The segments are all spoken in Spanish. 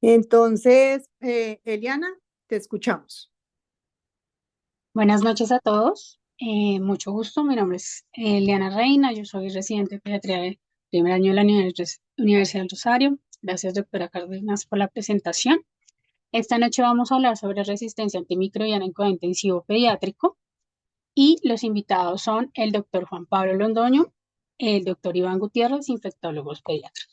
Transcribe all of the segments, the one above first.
Entonces, Eliana, te escuchamos. Buenas noches a todos. Mucho gusto. Mi nombre es Eliana Reina. Yo soy residente de pediatría de primer año de la Universidad del Rosario. Gracias, doctora Cárdenas, por la presentación. Esta noche vamos a hablar sobre resistencia antimicrobiana en cuidado intensivo pediátrico y los invitados son el doctor Juan Pablo Londoño, el doctor Iván Gutiérrez, infectólogos pediatras.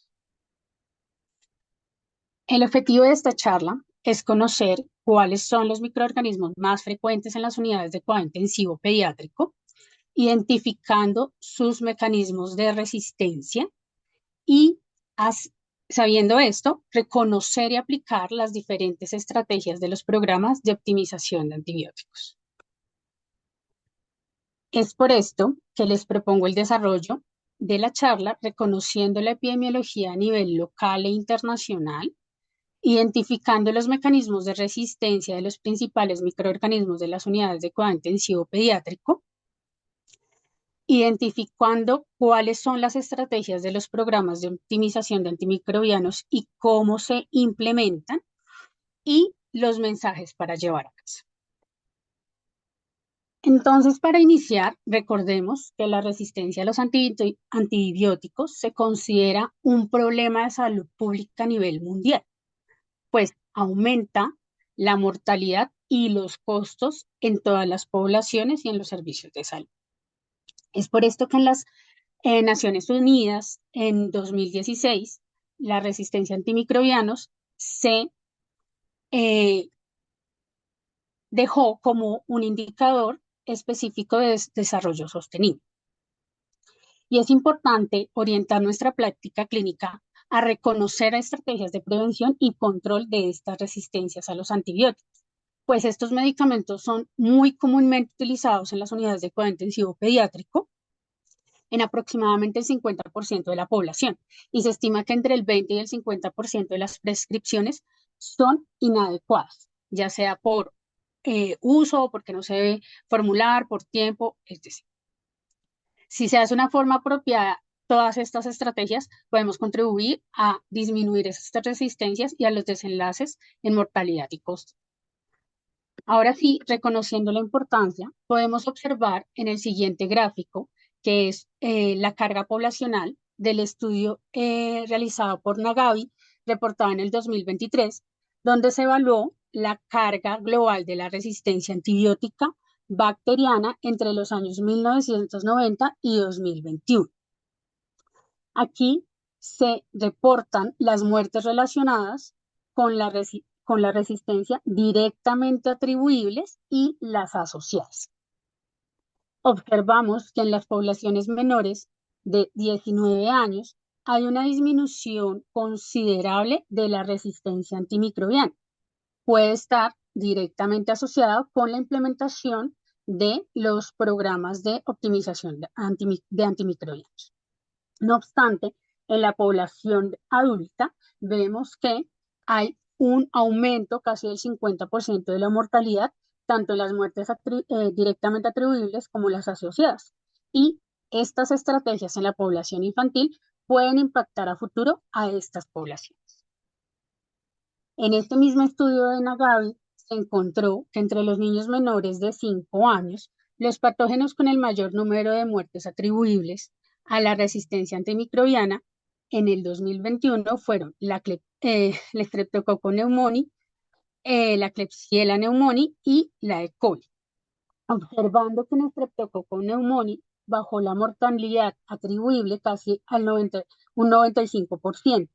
El objetivo de esta charla es conocer cuáles son los microorganismos más frecuentes en las unidades de cuidado intensivo pediátrico, identificando sus mecanismos de resistencia y, sabiendo esto, reconocer y aplicar las diferentes estrategias de los programas de optimización de antibióticos. Es por esto que les propongo el desarrollo de la charla reconociendo la epidemiología a nivel local e internacional, identificando los mecanismos de resistencia de los principales microorganismos de las unidades de cuidado intensivo pediátrico, identificando cuáles son las estrategias de los programas de optimización de antimicrobianos y cómo se implementan y los mensajes para llevar a casa. Entonces, para iniciar, recordemos que la resistencia a los antibióticos se considera un problema de salud pública a nivel mundial, pues aumenta la mortalidad y los costos en todas las poblaciones y en los servicios de salud. Es por esto que en las Naciones Unidas, en 2016, la resistencia a antimicrobianos se eh, dejó como un indicador específico de desarrollo sostenible. Y es importante orientar nuestra práctica clínica a reconocer estrategias de prevención y control de estas resistencias a los antibióticos, pues estos medicamentos son muy comúnmente utilizados en las unidades de cuidado intensivo pediátrico en aproximadamente el 50% de la población, y se estima que entre el 20 y el 50% de las prescripciones son inadecuadas, ya sea por uso o porque no se debe formular, por tiempo, es decir. Si se hace una forma apropiada, todas estas estrategias podemos contribuir a disminuir estas resistencias y a los desenlaces en mortalidad y costo. Ahora sí, reconociendo la importancia, podemos observar en el siguiente gráfico, que es la carga poblacional del estudio realizado por Nagavi, reportado en el 2023, donde se evaluó la carga global de la resistencia antibiótica bacteriana entre los años 1990 y 2021. Aquí se reportan las muertes relacionadas con la resistencia directamente atribuibles y las asociadas. Observamos que en las poblaciones menores de 19 años hay una disminución considerable de la resistencia antimicrobiana. Puede estar directamente asociada con la implementación de los programas de optimización de antimicrobianos. No obstante, en la población adulta vemos que hay un aumento casi del 50% de la mortalidad, tanto en las muertes directamente atribuibles como las asociadas. Y estas estrategias en la población infantil pueden impactar a futuro a estas poblaciones. En este mismo estudio de Nagavi se encontró que entre los niños menores de 5 años, los patógenos con el mayor número de muertes atribuibles a la resistencia antimicrobiana en el 2021 fueron la Streptococcus pneumoniae, la Klebsiella pneumoniae y la E. coli, observando que en Streptococcus pneumoniae bajó la mortalidad atribuible casi al un 95%.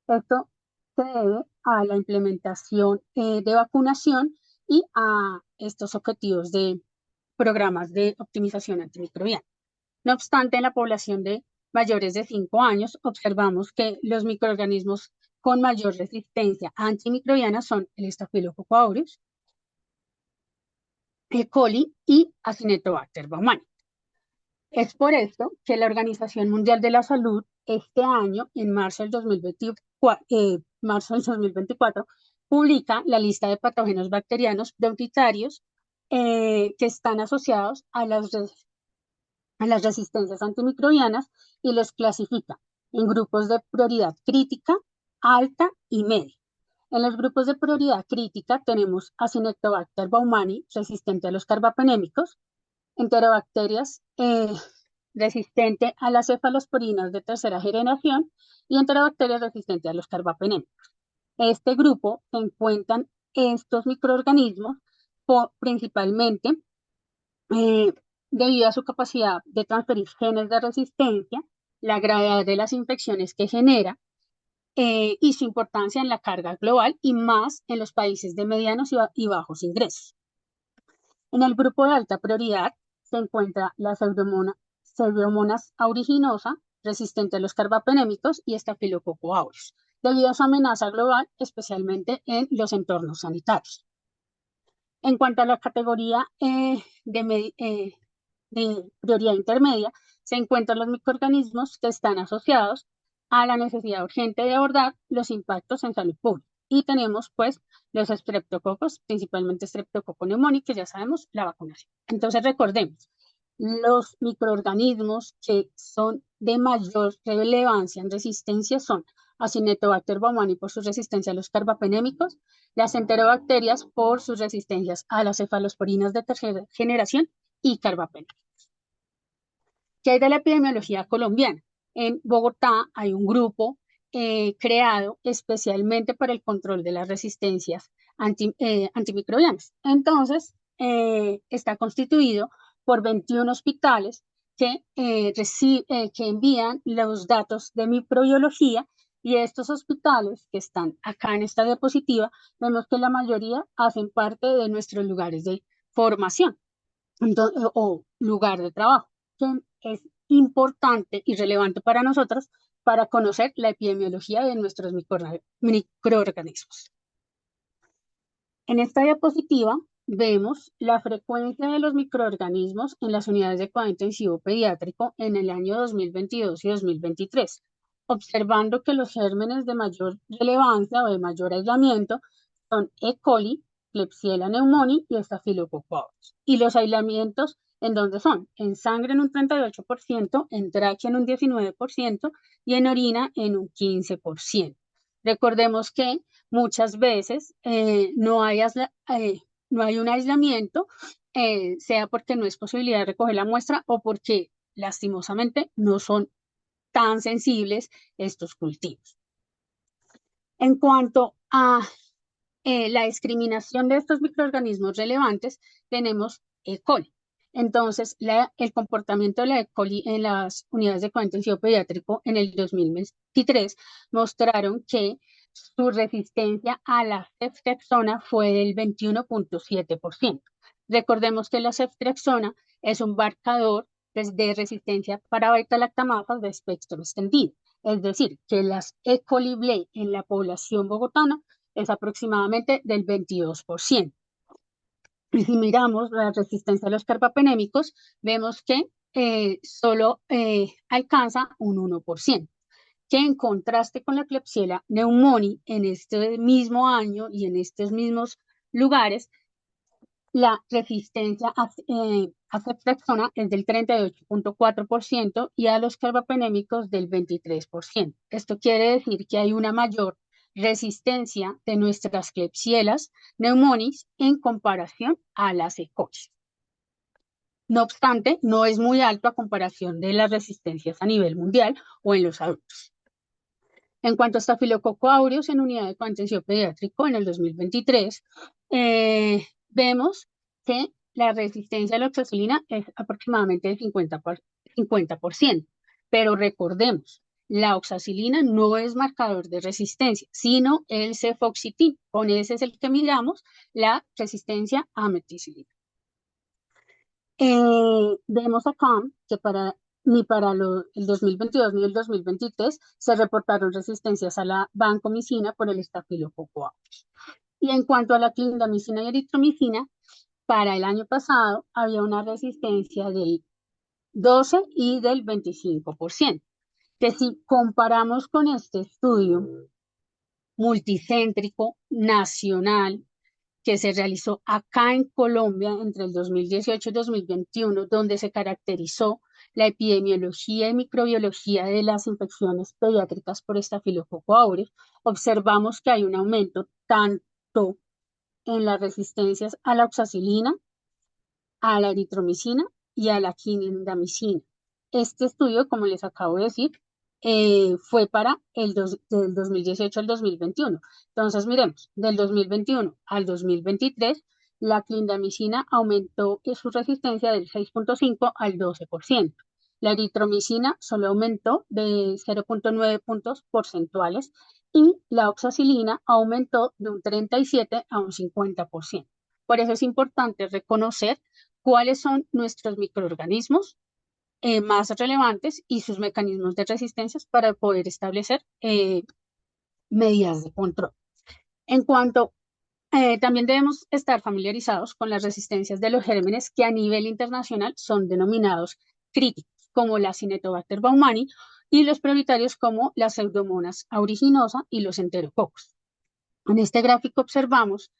Esto se debe a la implementación de vacunación y a estos objetivos de programas de optimización antimicrobiana. No obstante, en la población de mayores de 5 años observamos que los microorganismos con mayor resistencia antimicrobiana son el Staphylococcus aureus, E. coli y Acinetobacter baumannii. Es por esto que la Organización Mundial de la Salud este año, en marzo del 2024, publica la lista de patógenos bacterianos prioritarios que están asociados a las resistencias antimicrobianas y los clasifica en grupos de prioridad crítica, alta y media. En los grupos de prioridad crítica tenemos Acinetobacter baumannii, resistente a los carbapenémicos, enterobacterias resistente a las cefalosporinas de tercera generación y enterobacterias resistentes a los carbapenémicos. Este grupo se encuentran estos microorganismos principalmente eh, debido a su capacidad de transferir genes de resistencia, la gravedad de las infecciones que genera y su importancia en la carga global y más en los países de medianos y bajos ingresos. En el grupo de alta prioridad se encuentra la Pseudomonas aeruginosa, resistente a los carbapenémicos y Staphylococcus aureus, debido a su amenaza global, especialmente en los entornos sanitarios. En cuanto a la categoría de prioridad intermedia, se encuentran los microorganismos que están asociados a la necesidad urgente de abordar los impactos en salud pública. Y tenemos pues los estreptococos, principalmente Streptococcus pneumoniae, que ya sabemos la vacunación. Entonces recordemos, los microorganismos que son de mayor relevancia en resistencia son Acinetobacter baumannii por su resistencia a los carbapenémicos, las enterobacterias por sus resistencias a las cefalosporinas de tercera generación y carbapenémicos. ¿Qué hay de la epidemiología colombiana? En Bogotá hay un grupo creado especialmente para el control de las resistencias antimicrobianas. Entonces, está constituido por 21 hospitales que envían los datos de microbiología y estos hospitales que están acá en esta diapositiva, vemos que la mayoría hacen parte de nuestros lugares de formación o lugar de trabajo, que es importante y relevante para nosotros para conocer la epidemiología de nuestros microorganismos. En esta diapositiva vemos la frecuencia de los microorganismos en las unidades de cuidado intensivo pediátrico en el año 2022 y 2023, observando que los gérmenes de mayor relevancia o de mayor aislamiento son E. coli, Klebsiella pneumoniae y Staphylococcus aureus. Y los aislamientos, ¿en dónde son? En sangre en un 38%, en tráquea en un 19% y en orina en un 15%. Recordemos que muchas veces no hay un aislamiento, sea porque no es posibilidad de recoger la muestra o porque lastimosamente no son tan sensibles estos cultivos. En cuanto a la discriminación de estos microorganismos relevantes, tenemos E. coli. Entonces, el comportamiento de la E. coli en las unidades de cuidado intensivo pediátrico en el 2023 mostraron que su resistencia a la ceftriaxona fue del 21.7%. Recordemos que la ceftriaxona es un marcador de resistencia para beta-lactamases de espectro extendido. Es decir, que las E. coli blei en la población bogotana es aproximadamente del 22%. Y si miramos la resistencia a los carbapenémicos, vemos que solo alcanza un 1%, que en contraste con la Klebsiella pneumoniae en este mismo año y en estos mismos lugares, la resistencia a ceftriaxona es del 38.4% y a los carbapenémicos del 23%. Esto quiere decir que hay una mayor resistencia de nuestras Klebsielas pneumoniae en comparación a las E. coli. No obstante, no es muy alto a comparación de las resistencias a nivel mundial o en los adultos. En cuanto a Staphylococcus aureus en unidad de cuidado intensivo pediátrico en el 2023, vemos que la resistencia a la oxacilina es aproximadamente del 50%. Pero recordemos, la oxacilina no es marcador de resistencia, sino el cefoxitin. Con ese es el que miramos la resistencia a meticilina. Vemos acá que ni para el 2022 ni el 2023 se reportaron resistencias a la vancomicina por el Staphylococcus aureus. Y en cuanto a la clindamicina y eritromicina, para el año pasado había una resistencia del 12 y del 25%. Que si comparamos con este estudio multicéntrico nacional que se realizó acá en Colombia entre el 2018 y 2021, donde se caracterizó la epidemiología y microbiología de las infecciones pediátricas por Staphylococcus aureus, observamos que hay un aumento tanto en las resistencias a la oxacilina, a la eritromicina y a la clindamicina. Este estudio, como les acabo de decir, fue para del 2018 al 2021. Entonces, miremos, del 2021 al 2023, la clindamicina aumentó su resistencia del 6.5 al 12%. La eritromicina solo aumentó de 0.9 puntos porcentuales y la oxacilina aumentó de un 37 a un 50%. Por eso es importante reconocer cuáles son nuestros microorganismos más relevantes y sus mecanismos de resistencia para poder establecer medidas de control. En cuanto, también debemos estar familiarizados con las resistencias de los gérmenes que a nivel internacional son denominados críticos, como la Cinetobacter baumannii, y los prioritarios como la Pseudomonas aeruginosa y los enterococos. En este gráfico observamos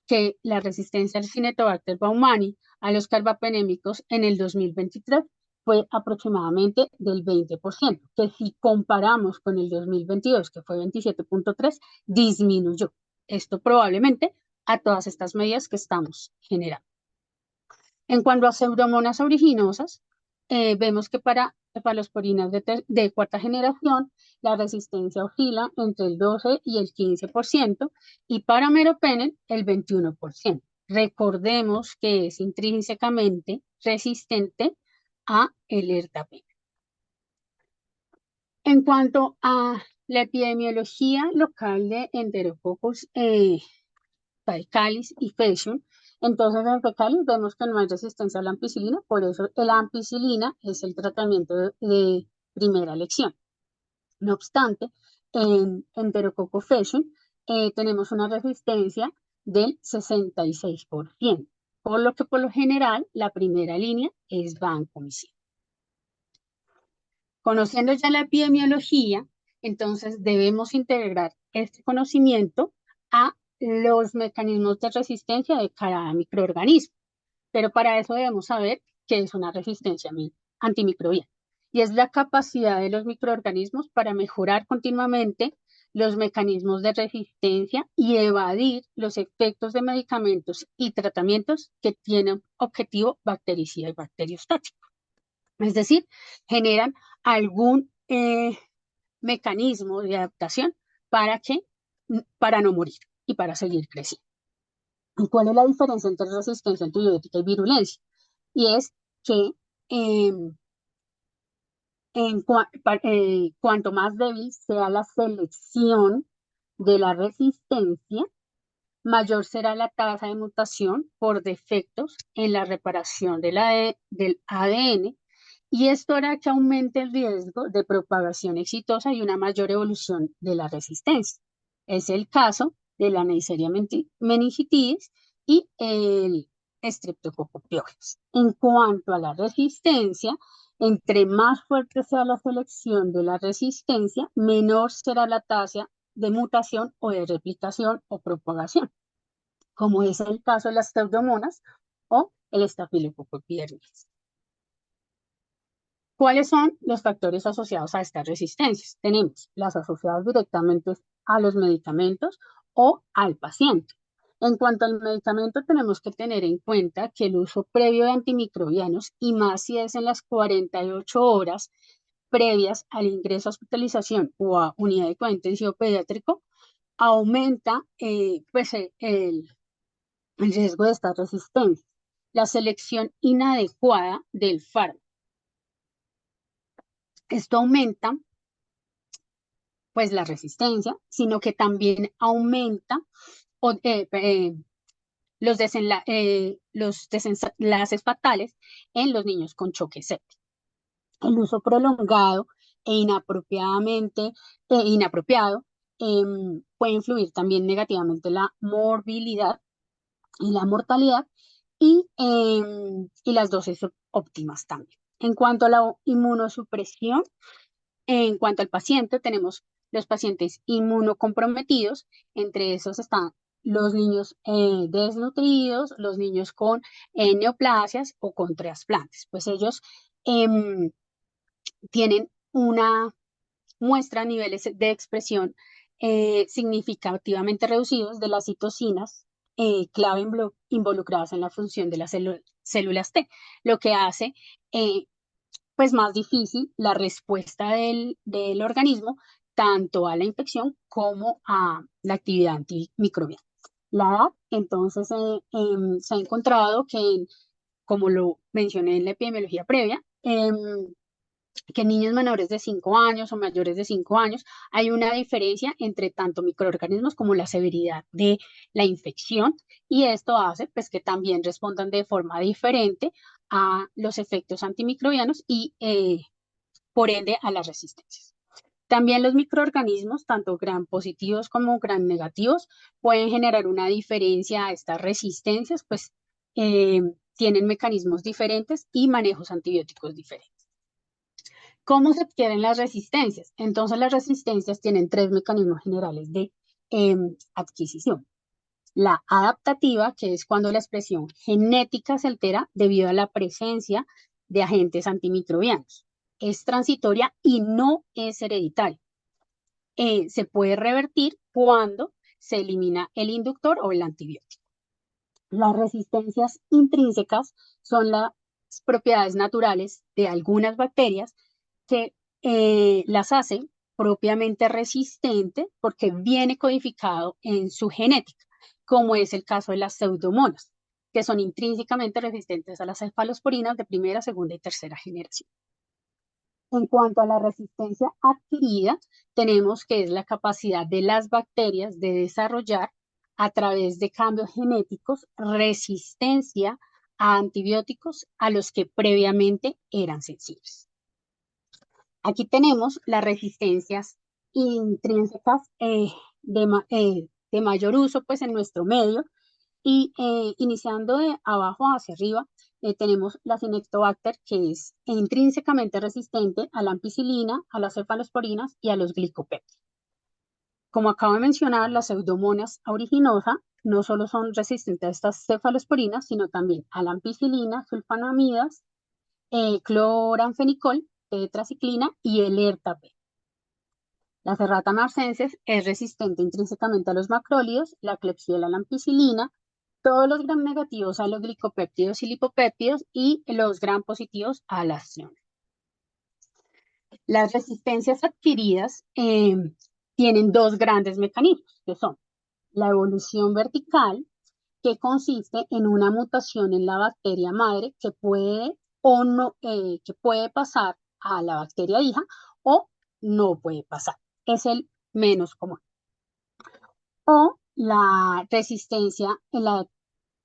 que la resistencia al Cinetobacter baumannii a los carbapenémicos en el 2023 fue aproximadamente del 20%, que si comparamos con el 2022, que fue 27.3, disminuyó. Esto probablemente a todas estas medidas que estamos generando. En cuanto a pseudomonas aeruginosas, vemos que para cefalosporinas de cuarta generación, la resistencia oscila entre el 12 y el 15% y para meropenem el 21%. Recordemos que es intrínsecamente resistente a el ertapenem. En cuanto a la epidemiología local de Enterococcus faecalis y fascium, entonces en fecalis vemos que no hay resistencia a la ampicilina, por eso la ampicilina es el tratamiento de primera elección. No obstante, en Enterococcus faecium tenemos una resistencia del 66%, por lo que por lo general la primera línea es vancomicina. Conociendo ya la epidemiología, entonces debemos integrar este conocimiento a los mecanismos de resistencia de cada microorganismo. Pero para eso debemos saber qué es una resistencia antimicrobiana. Y es la capacidad de los microorganismos para mejorar continuamente los mecanismos de resistencia y evadir los efectos de medicamentos y tratamientos que tienen objetivo bactericida y bacteriostático. Es decir, generan algún mecanismo de adaptación para no morir y para seguir creciendo. ¿Y cuál es la diferencia entre resistencia antibiótica y virulencia? Y es que cuanto más débil sea la selección de la resistencia, mayor será la tasa de mutación por defectos en la reparación del ADN, y esto hará que aumente el riesgo de propagación exitosa y una mayor evolución de la resistencia. Es el caso de la Neisseria meningitidis y el Streptococcus pyogenes. En cuanto a la resistencia, entre más fuerte sea la selección de la resistencia, menor será la tasa de mutación o de replicación o propagación, como es el caso de las pseudomonas o el Staphylococcus epidermidis. ¿Cuáles son los factores asociados a estas resistencias? Tenemos las asociadas directamente a los medicamentos o al paciente. En cuanto al medicamento, tenemos que tener en cuenta que el uso previo de antimicrobianos, y más si es en las 48 horas previas al ingreso a hospitalización o a unidad de cuidado intensivo pediátrico, aumenta el riesgo de esta resistencia. La selección inadecuada del fármaco. Esto aumenta pues la resistencia, sino que también aumenta los desenlaces fatales en los niños con choque séptico. El uso prolongado e inapropiado puede influir también negativamente la morbilidad y la mortalidad y las dosis óptimas también. En cuanto a la inmunosupresión, en cuanto al paciente, tenemos los pacientes inmunocomprometidos, entre esos están los niños desnutridos, los niños con neoplasias o con trasplantes, pues ellos tienen una muestra a niveles de expresión significativamente reducidos de las citocinas clave involucradas en la función de las células T, lo que hace pues más difícil la respuesta del organismo tanto a la infección como a la actividad antimicrobiana. La edad, entonces, se ha encontrado que, como lo mencioné en la epidemiología previa, que en niños menores de 5 años o mayores de 5 años hay una diferencia entre tanto microorganismos como la severidad de la infección, y esto hace pues que también respondan de forma diferente a los efectos antimicrobianos y por ende a las resistencias. También los microorganismos, tanto gram positivos como gram negativos, pueden generar una diferencia a estas resistencias, pues eh, tienen mecanismos diferentes y manejos antibióticos diferentes. ¿Cómo se adquieren las resistencias? Entonces, las resistencias tienen tres mecanismos generales de adquisición. La adaptativa, que es cuando la expresión genética se altera debido a la presencia de agentes antimicrobianos. Es transitoria y no es hereditaria. Se puede revertir cuando se elimina el inductor o el antibiótico. Las resistencias intrínsecas son las propiedades naturales de algunas bacterias que las hace propiamente resistentes porque viene codificado en su genética, como es el caso de las pseudomonas, que son intrínsecamente resistentes a las cefalosporinas de primera, segunda y tercera generación. En cuanto a la resistencia adquirida, tenemos que es la capacidad de las bacterias de desarrollar a través de cambios genéticos resistencia a antibióticos a los que previamente eran sensibles. Aquí tenemos las resistencias intrínsecas de mayor uso pues, en nuestro medio, y iniciando de abajo hacia arriba, tenemos la Cinectobacter, que es intrínsecamente resistente a la ampicilina, a las cefalosporinas y a los glicopéptidos. Como acabo de mencionar, las pseudomonas aeruginosa no solo son resistentes a estas cefalosporinas, sino también a la ampicilina, sulfonamidas, cloranfenicol, tetraciclina y el ERTA-P. La Serrata marcensis es resistente intrínsecamente a los macrólidos, la Klebsiella a la ampicilina, todos los gram negativos a los glicopéptidos y lipopéptidos y los gram positivos a las ciones. Las resistencias adquiridas tienen dos grandes mecanismos, que son la evolución vertical, que consiste en una mutación en la bacteria madre que puede o no, que puede pasar a la bacteria hija o no puede pasar. Es el menos común. O la resistencia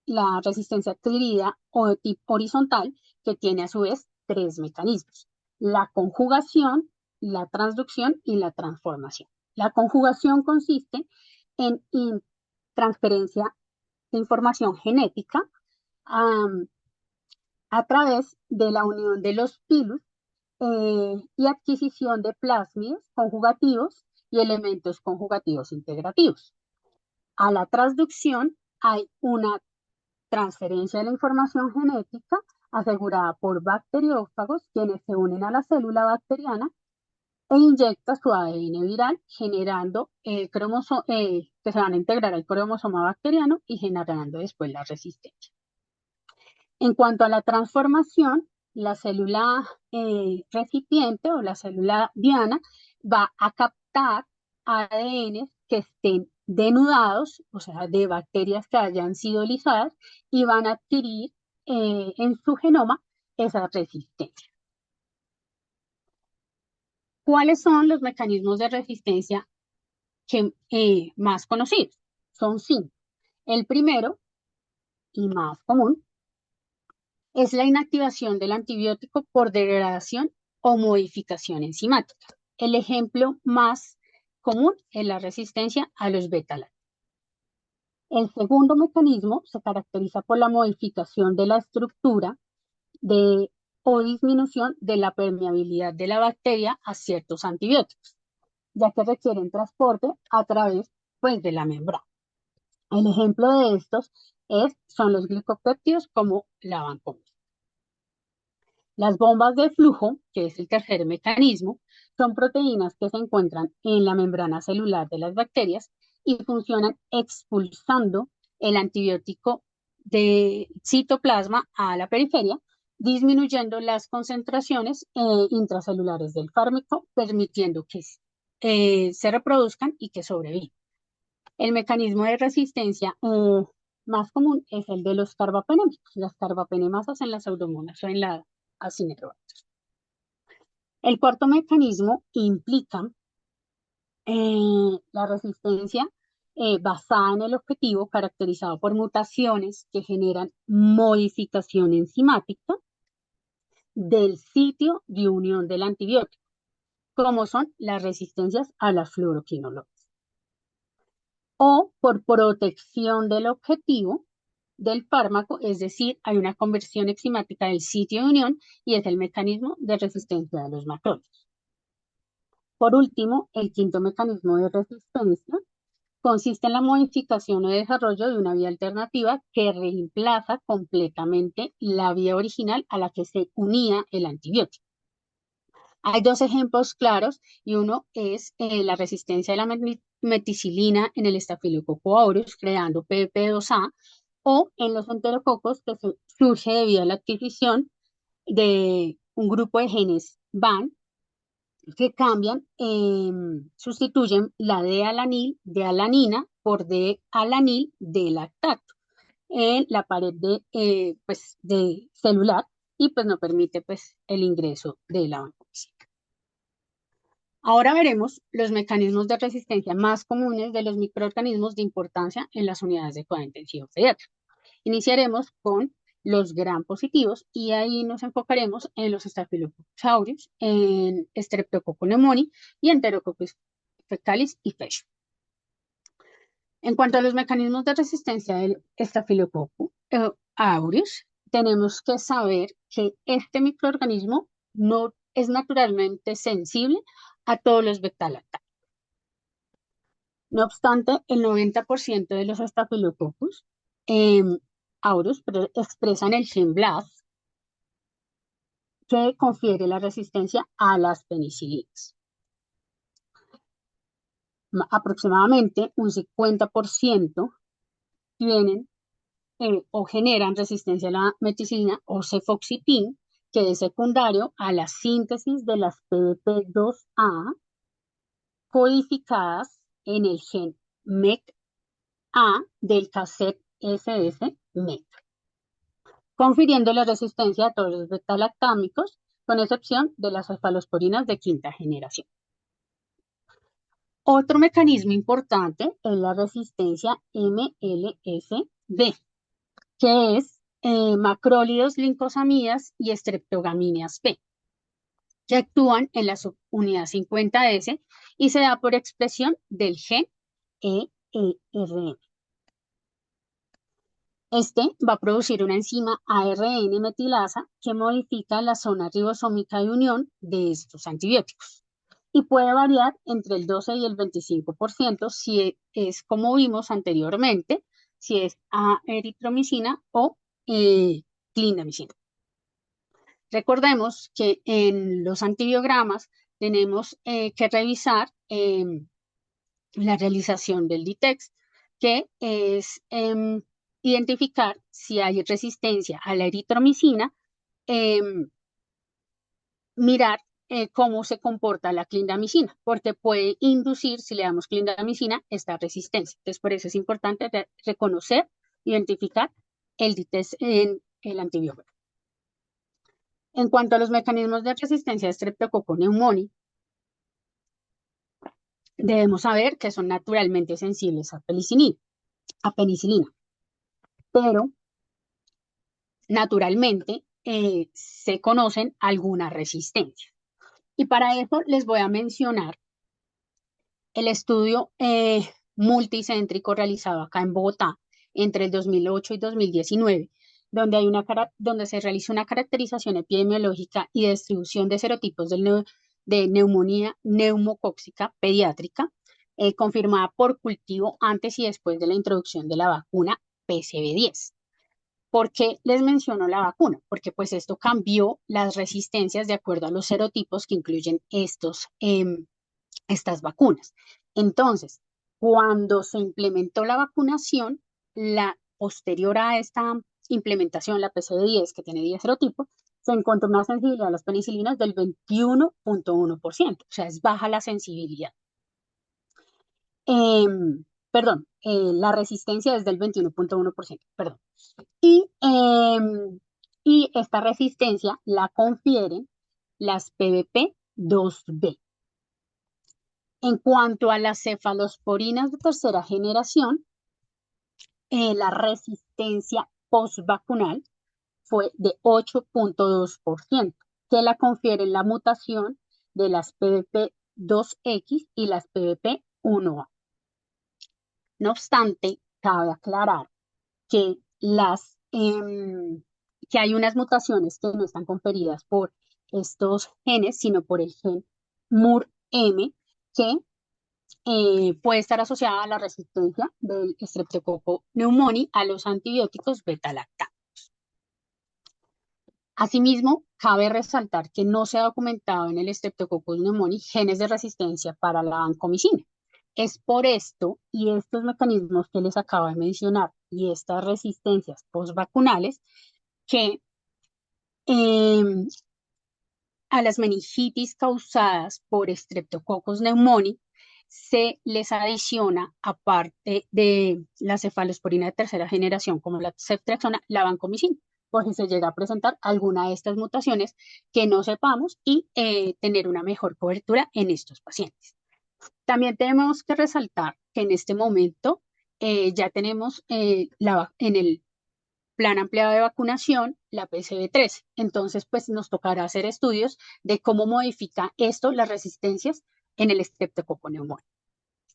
la resistencia adquirida o de tipo horizontal, que tiene a su vez tres mecanismos: la conjugación, la transducción y la transformación. La conjugación consiste en transferencia de información genética a través de la unión de los pilus y adquisición de plásmidos conjugativos y elementos conjugativos integrativos. A la transducción hay una transferencia de la información genética asegurada por bacteriófagos, quienes se unen a la célula bacteriana e inyecta su ADN viral, generando que se van a integrar al cromosoma bacteriano y generando después la resistencia. En cuanto a la transformación, la célula recipiente o la célula diana va a captar ADN que estén denudados, o sea, de bacterias que hayan sido lisadas, y van a adquirir en su genoma esa resistencia. ¿Cuáles son los mecanismos de resistencia más conocidos? Son 5. El primero y más común es la inactivación del antibiótico por degradación o modificación enzimática. El ejemplo más común es la resistencia a los beta-lácteos. El segundo mecanismo se caracteriza por la modificación de la estructura o disminución de la permeabilidad de la bacteria a ciertos antibióticos, ya que requieren transporte a través pues, de la membrana. El ejemplo de estos son los glicopéptidos como la vancomicina. Las bombas de flujo, que es el tercer mecanismo, son proteínas que se encuentran en la membrana celular de las bacterias y funcionan expulsando el antibiótico de citoplasma a la periferia, disminuyendo las concentraciones intracelulares del fármaco, permitiendo que se reproduzcan y que sobrevivan. El mecanismo de resistencia más común es el de los carbapenémicos, las carbapenemasas en las pseudomonas o en la acinerobatos. El cuarto mecanismo implica la resistencia basada en el objetivo, caracterizado por mutaciones que generan modificación enzimática del sitio de unión del antibiótico, como son las resistencias a las fluoroquinolonas, o por protección del objetivo del fármaco, es decir, hay una conversión enzimática del sitio de unión y es el mecanismo de resistencia de los macrólidos. Por último, el quinto mecanismo de resistencia consiste en la modificación o desarrollo de una vía alternativa que reemplaza completamente la vía original a la que se unía el antibiótico. Hay dos ejemplos claros y uno es la resistencia de la meticilina en el Staphylococcus aureus, creando PP2A, o en los enterococos que surge debido a la adquisición de un grupo de genes VAN que cambian, sustituyen la D-alanil de alanina por D-alanil de lactato en la pared de celular y pues no permite pues el ingreso de la vancomicina. Ahora veremos los mecanismos de resistencia más comunes de los microorganismos de importancia en las unidades de cuidado intensivo pediátrico. Iniciaremos con los gram positivos y ahí nos enfocaremos en los Staphylococcus aureus, en Streptococcus pneumoniae y Enterococcus fecalis y fesh. En cuanto a los mecanismos de resistencia del Staphylococcus aureus, tenemos que saber que este microorganismo no es naturalmente sensible a todos los beta-lactanos. No obstante, el 90% de los Staphylococcus aureus expresan el gen BLAST que confiere la resistencia a las penicilinas. Aproximadamente un 50% tienen o generan resistencia a la meticilina o cefoxitin, que es secundario a la síntesis de las PDP2A codificadas en el gen MEC-A del cassette SS-MEC, confiriendo la resistencia a todos los beta-lactámicos, con excepción de las cefalosporinas de quinta generación. Otro mecanismo importante es la resistencia MLSB, que es macrólidos, lincosamidas y streptogamíneas P, que actúan en la subunidad 50S y se da por expresión del gen EERN. Este va a producir una enzima ARN metilasa que modifica la zona ribosómica de unión de estos antibióticos y puede variar entre el 12 y el 25% si es como vimos anteriormente, si es eritromicina o clindamicina. Recordemos que en los antibiogramas tenemos que revisar la realización del DITEX, que es identificar si hay resistencia a la eritromicina, mirar cómo se comporta la clindamicina, porque puede inducir, si le damos clindamicina, esta resistencia. Entonces, por eso es importante reconocer, identificar el DITEX en el antibiógrafo. En cuanto a los mecanismos de resistencia de Streptococcus pneumoniae, debemos saber que son naturalmente sensibles a penicilina, pero naturalmente se conocen algunas resistencias. Y para eso les voy a mencionar el estudio multicéntrico realizado acá en Bogotá entre el 2008 y 2019, donde se realizó una caracterización epidemiológica y distribución de serotipos de neumonía neumocóxica pediátrica, confirmada por cultivo antes y después de la introducción de la vacuna PCV10. ¿Por qué les menciono la vacuna? Porque pues esto cambió las resistencias de acuerdo a los serotipos que incluyen estas vacunas. Entonces, cuando se implementó la vacunación, la posterior a esta implementación, la PCV10, que tiene 10 serotipos, se encontró una sensibilidad a las penicilinas del 21.1%, o sea, es baja la sensibilidad. Perdón, la resistencia es del 21.1%, perdón. Y esta resistencia la confieren las PBP2B. En cuanto a las cefalosporinas de tercera generación, la resistencia postvacunal fue de 8.2%, que la confiere la mutación de las PBP2X y las PBP1A. No obstante, cabe aclarar que, que hay unas mutaciones que no están conferidas por estos genes, sino por el gen MUR-M, que puede estar asociada a la resistencia del Streptococcus pneumoniae a los antibióticos beta-lactam. Asimismo, cabe resaltar que no se ha documentado en el Streptococcus pneumoniae genes de resistencia para la vancomicina. Es por esto y estos mecanismos que les acabo de mencionar y estas resistencias postvacunales que a las meningitis causadas por Streptococcus pneumoniae se les adiciona, aparte de la cefalosporina de tercera generación como la ceftriaxona, la vancomicina, por si se llega a presentar alguna de estas mutaciones que no sepamos y tener una mejor cobertura en estos pacientes. También tenemos que resaltar que en este momento ya tenemos en el plan ampliado de vacunación la PCV13. Entonces, pues nos tocará hacer estudios de cómo modifica esto las resistencias en el Streptococcus pneumoniae.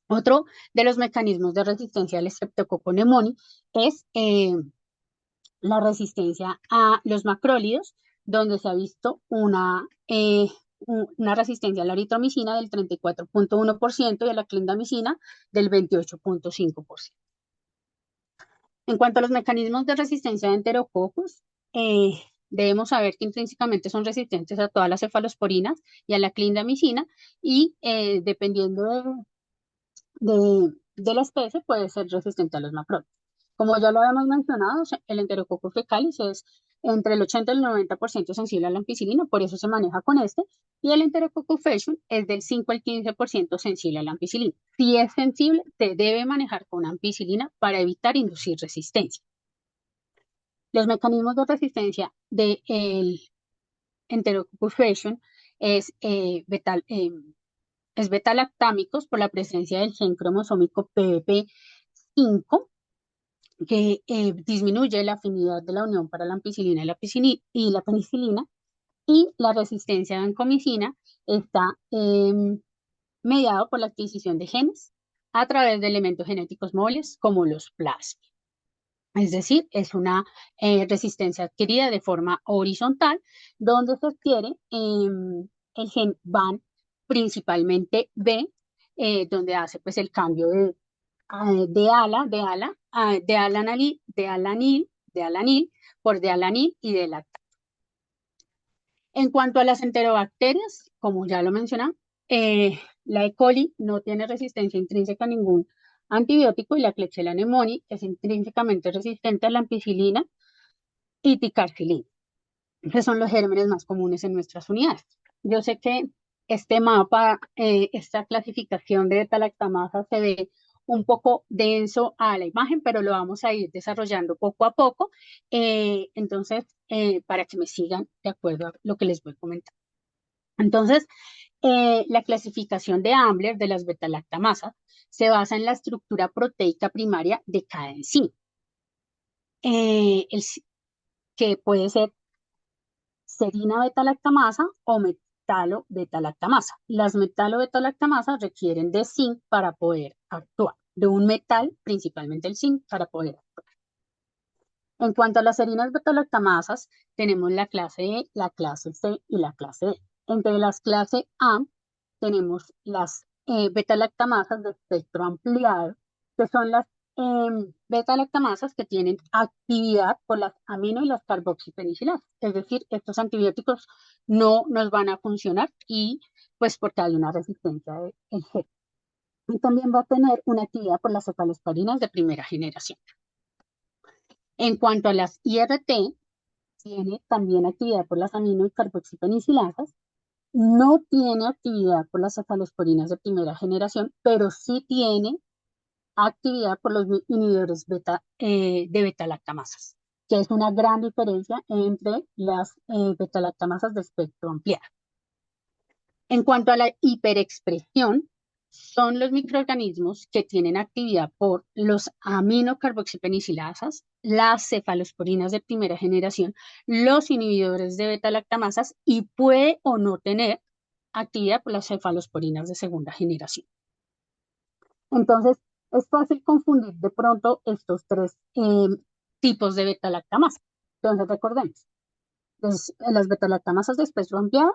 Otro de los mecanismos de resistencia al Streptococcus pneumoniae es la resistencia a los macrólidos, donde se ha visto una resistencia a la eritromicina del 34.1% y a la clindamicina del 28.5%. En cuanto a los mecanismos de resistencia de enterococos, debemos saber que intrínsecamente son resistentes a todas las cefalosporinas y a la clindamicina y dependiendo de la especie puede ser resistente a los macrólidos. Como ya lo habíamos mencionado, el Enterococcus fecalis es entre el 80 y el 90% sensible a la ampicilina, por eso se maneja con este, y el Enterococcus faecium es del 5 al 15% sensible a la ampicilina. Si es sensible, se debe manejar con ampicilina para evitar inducir resistencia. Los mecanismos de resistencia del Enterococcus faecium es beta-lactámicos por la presencia del gen cromosómico PBP5, que disminuye la afinidad de la unión para la ampicilina y la penicilina, y la resistencia a vancomicina está mediado por la adquisición de genes a través de elementos genéticos móviles como los plasmids. Es decir, es una resistencia adquirida de forma horizontal, donde se adquiere el gen VAN, principalmente B, donde hace pues el cambio de alanil por de alanil y de lactato. En cuanto a las enterobacterias, como ya lo mencioné, la E. coli no tiene resistencia intrínseca a ningún antibiótico y la Klebsiella pneumoniae es intrínsecamente resistente a la ampicilina y ticarcilina, que son los gérmenes más comunes en nuestras unidades. Yo sé que este mapa, esta clasificación de beta-lactamasa se ve un poco denso a la imagen, pero lo vamos a ir desarrollando poco a poco, entonces, para que me sigan de acuerdo a lo que les voy a comentar. Entonces, la clasificación de Ambler de las beta-lactamasas se basa en la estructura proteica primaria de cada enzima, que puede ser serina beta-lactamasa o metalo beta-lactamasa. Las metalo beta-lactamasas requieren de zinc para poder actuar, de un metal, principalmente el zinc, para poder actuar. En cuanto a las serinas beta-lactamasas, tenemos la clase E, la clase C y la clase D. Entre las clases A tenemos las beta-lactamasas de espectro ampliado, que son las beta-lactamasas que tienen actividad por las amino y las carboxipenicilasas. Es decir, estos antibióticos no nos van a funcionar y pues porque hay una resistencia en G. Y también va a tener una actividad por las cefalosporinas de primera generación. En cuanto a las IRT, tiene también actividad por las amino y carboxipenicilasas. No tiene actividad por las cefalosporinas de primera generación, pero sí tiene actividad por los inhibidores de beta-lactamasas, que es una gran diferencia entre las beta-lactamasas de espectro ampliado. En cuanto a la hiperexpresión, son los microorganismos que tienen actividad por los aminocarboxipenicilasas, las cefalosporinas de primera generación, los inhibidores de beta-lactamasas y puede o no tener actividad por las cefalosporinas de segunda generación. Entonces, es fácil confundir de pronto estos tres tipos de beta-lactamasa. Entonces, recordemos, las beta-lactamasas de espectro ampliado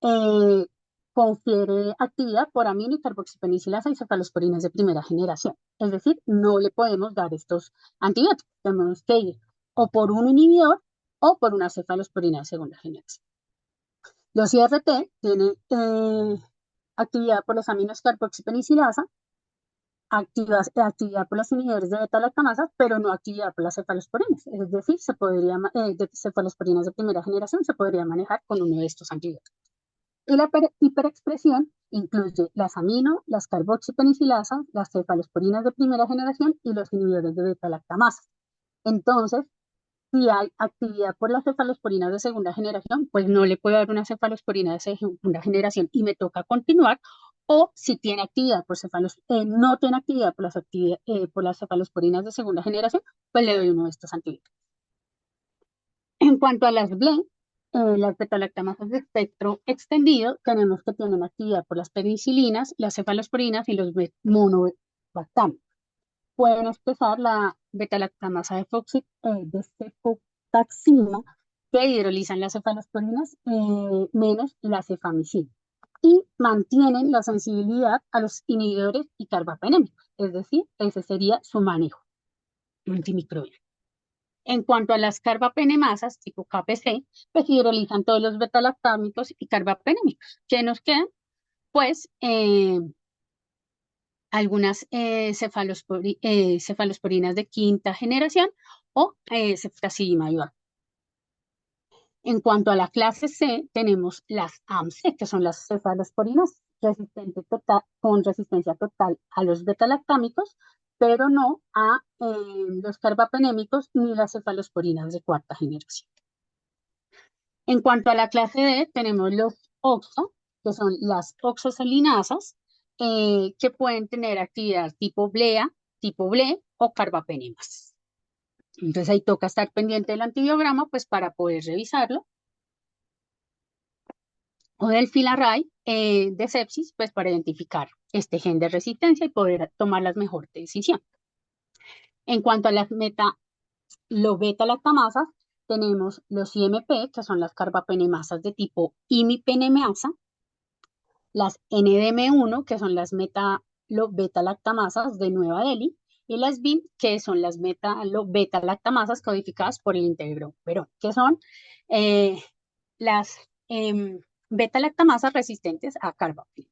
eh, confiere actividad por amino y carboxipenicilasa y cefalosporinas de primera generación. Es decir, no le podemos dar estos antibióticos. Tenemos que ir o por un inhibidor o por una cefalosporina de segunda generación. Los IRT tienen actividad por los aminos carboxipenicilasa, actividad por los inhibidores de beta-lactamasas, pero no actividad por las cefalosporinas. Es decir, de cefalosporinas de primera generación se podría manejar con uno de estos antibióticos. Y la hiperexpresión incluye las amino, las carboxipenicilasas, las cefalosporinas de primera generación y los inhibidores de beta-lactamasas. Entonces, si hay actividad por las cefalosporinas de segunda generación, pues no le puedo dar una cefalosporina de segunda generación y me toca continuar. O si tiene actividad por no tiene actividad por las cefalosporinas de segunda generación, pues le doy uno de estos antibióticos. En cuanto a las BLE, las beta-lactamasas de espectro extendido, tenemos que tienen actividad por las penicilinas, las cefalosporinas y los monobactámicos. Pueden expresar la beta-lactamasa de cefotaxima que hidrolizan las cefalosporinas menos la cefamicina y mantienen la sensibilidad a los inhibidores y carbapenémicos, es decir, ese sería su manejo antimicrobiano. En cuanto a las carbapenemasas tipo KPC, pues hidrolizan todos los beta-lactámicos y carbapenémicos. ¿Qué nos quedan? Pues algunas cefalosporinas de quinta generación o ceftazidima y En cuanto a la clase C, tenemos las AMC, que son las cefalosporinas con resistencia total a los beta-lactámicos, pero no a los carbapenémicos ni las cefalosporinas de cuarta generación. En cuanto a la clase D, tenemos los OXO, que son las oxosalinasas, que pueden tener actividad tipo BLEA, tipo BLE o carbapenemas. Entonces ahí toca estar pendiente del antibiograma pues para poder revisarlo. O del filarray de sepsis, pues para identificar este gen de resistencia y poder tomar las mejores decisiones. En cuanto a las beta-lactamasas, tenemos los IMP, que son las carbapenemasas de tipo imipenemasa, las NDM1, que son las beta-lactamasas de Nueva Delhi, y las BIM, que son las beta-lactamasas codificadas por el integro Verón, que son las beta-lactamasas resistentes a carbapenem.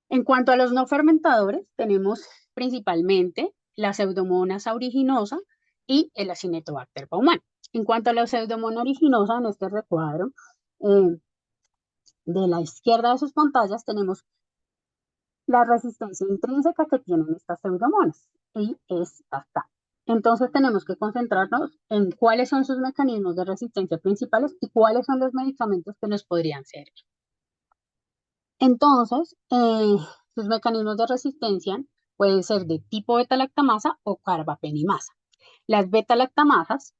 En cuanto a los no fermentadores, tenemos principalmente la Pseudomonas aeruginosa y el Acinetobacter baumannii. En cuanto a la Pseudomonas aeruginosa, en este recuadro de la izquierda de sus pantallas tenemos la resistencia intrínseca que tienen estas pseudomonas y es bastante. Entonces tenemos que concentrarnos en cuáles son sus mecanismos de resistencia principales y cuáles son los medicamentos que nos podrían servir. Entonces, sus mecanismos de resistencia pueden ser de tipo beta-lactamasa o carbapenemasa. Las beta-lactamasas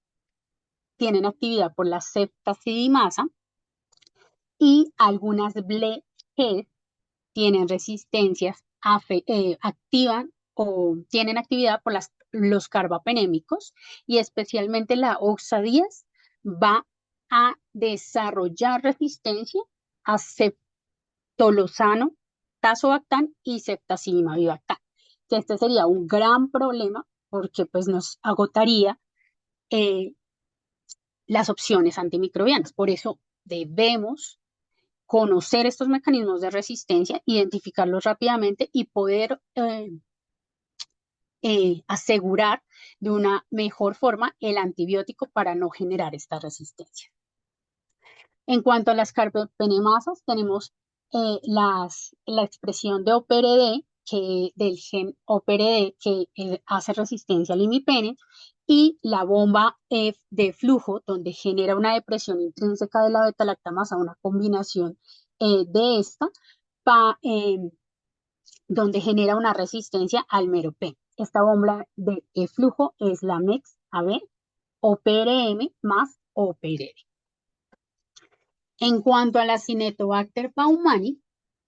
tienen actividad por la ceftazidimasa y algunas BLE tienen resistencias, activan o tienen actividad por los carbapenémicos y especialmente la OXA10 va a desarrollar resistencia a ceftolozano, tazobactam y ceftazidimavibactam. que este sería un gran problema porque pues nos agotaría eh, las opciones antimicrobianas. Por eso debemos conocer estos mecanismos de resistencia, identificarlos rápidamente y poder asegurar de una mejor forma el antibiótico para no generar esta resistencia. En cuanto a las carbapenemasas, tenemos la expresión de OPRD, del gen OPRD que hace resistencia al imipenem, y la bomba de flujo, donde genera una depresión intrínseca de la beta-lactamasa, una combinación de esta, donde genera una resistencia al meropen. Esta bomba de flujo es la MEX-AB, OPRM más OPRD. En cuanto a la Cinetobacter baumannii,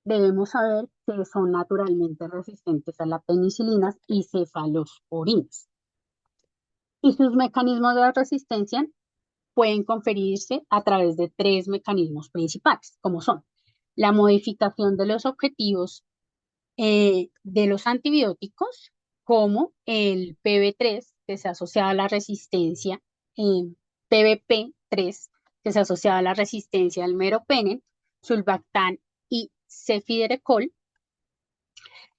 debemos saber que son naturalmente resistentes a la penicilina y cefalosporinas. Y sus mecanismos de resistencia pueden conferirse a través de tres mecanismos principales, como son la modificación de los objetivos de los antibióticos, como el PB3, que se asocia a la resistencia, PBP3, que se asocia a la resistencia al meropenem, sulbactam y cefiderocol,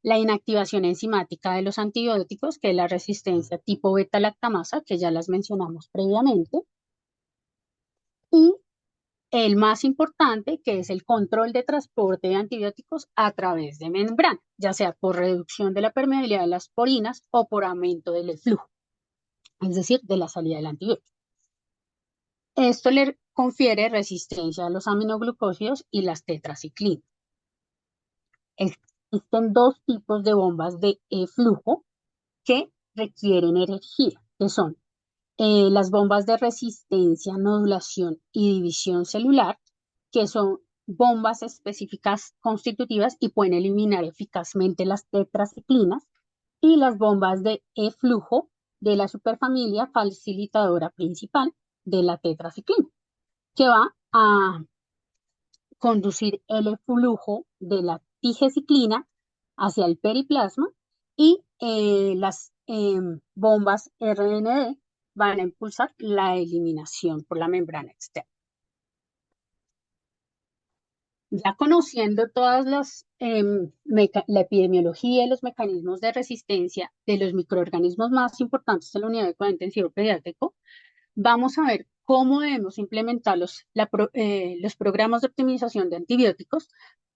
la inactivación enzimática de los antibióticos, que es la resistencia tipo beta-lactamasa, que ya las mencionamos previamente, y el más importante, que es el control de transporte de antibióticos a través de membrana, ya sea por reducción de la permeabilidad de las porinas o por aumento del flujo, es decir, de la salida del antibiótico. Esto le confiere resistencia a los aminoglucósidos y las tetraciclinas. Existen dos tipos de bombas de flujo que requieren energía, que son las bombas de resistencia, nodulación y división celular, que son bombas específicas constitutivas y pueden eliminar eficazmente las tetraciclinas, y las bombas de flujo de la superfamilia facilitadora principal de la tetraciclina, que va a conducir el flujo de la tigeciclina hacia el periplasma, y las bombas RND van a impulsar la eliminación por la membrana externa. Ya conociendo todas la epidemiología y los mecanismos de resistencia de los microorganismos más importantes de la unidad de cuidado intensivo pediátrico, vamos a ver cómo debemos implementar los programas de optimización de antibióticos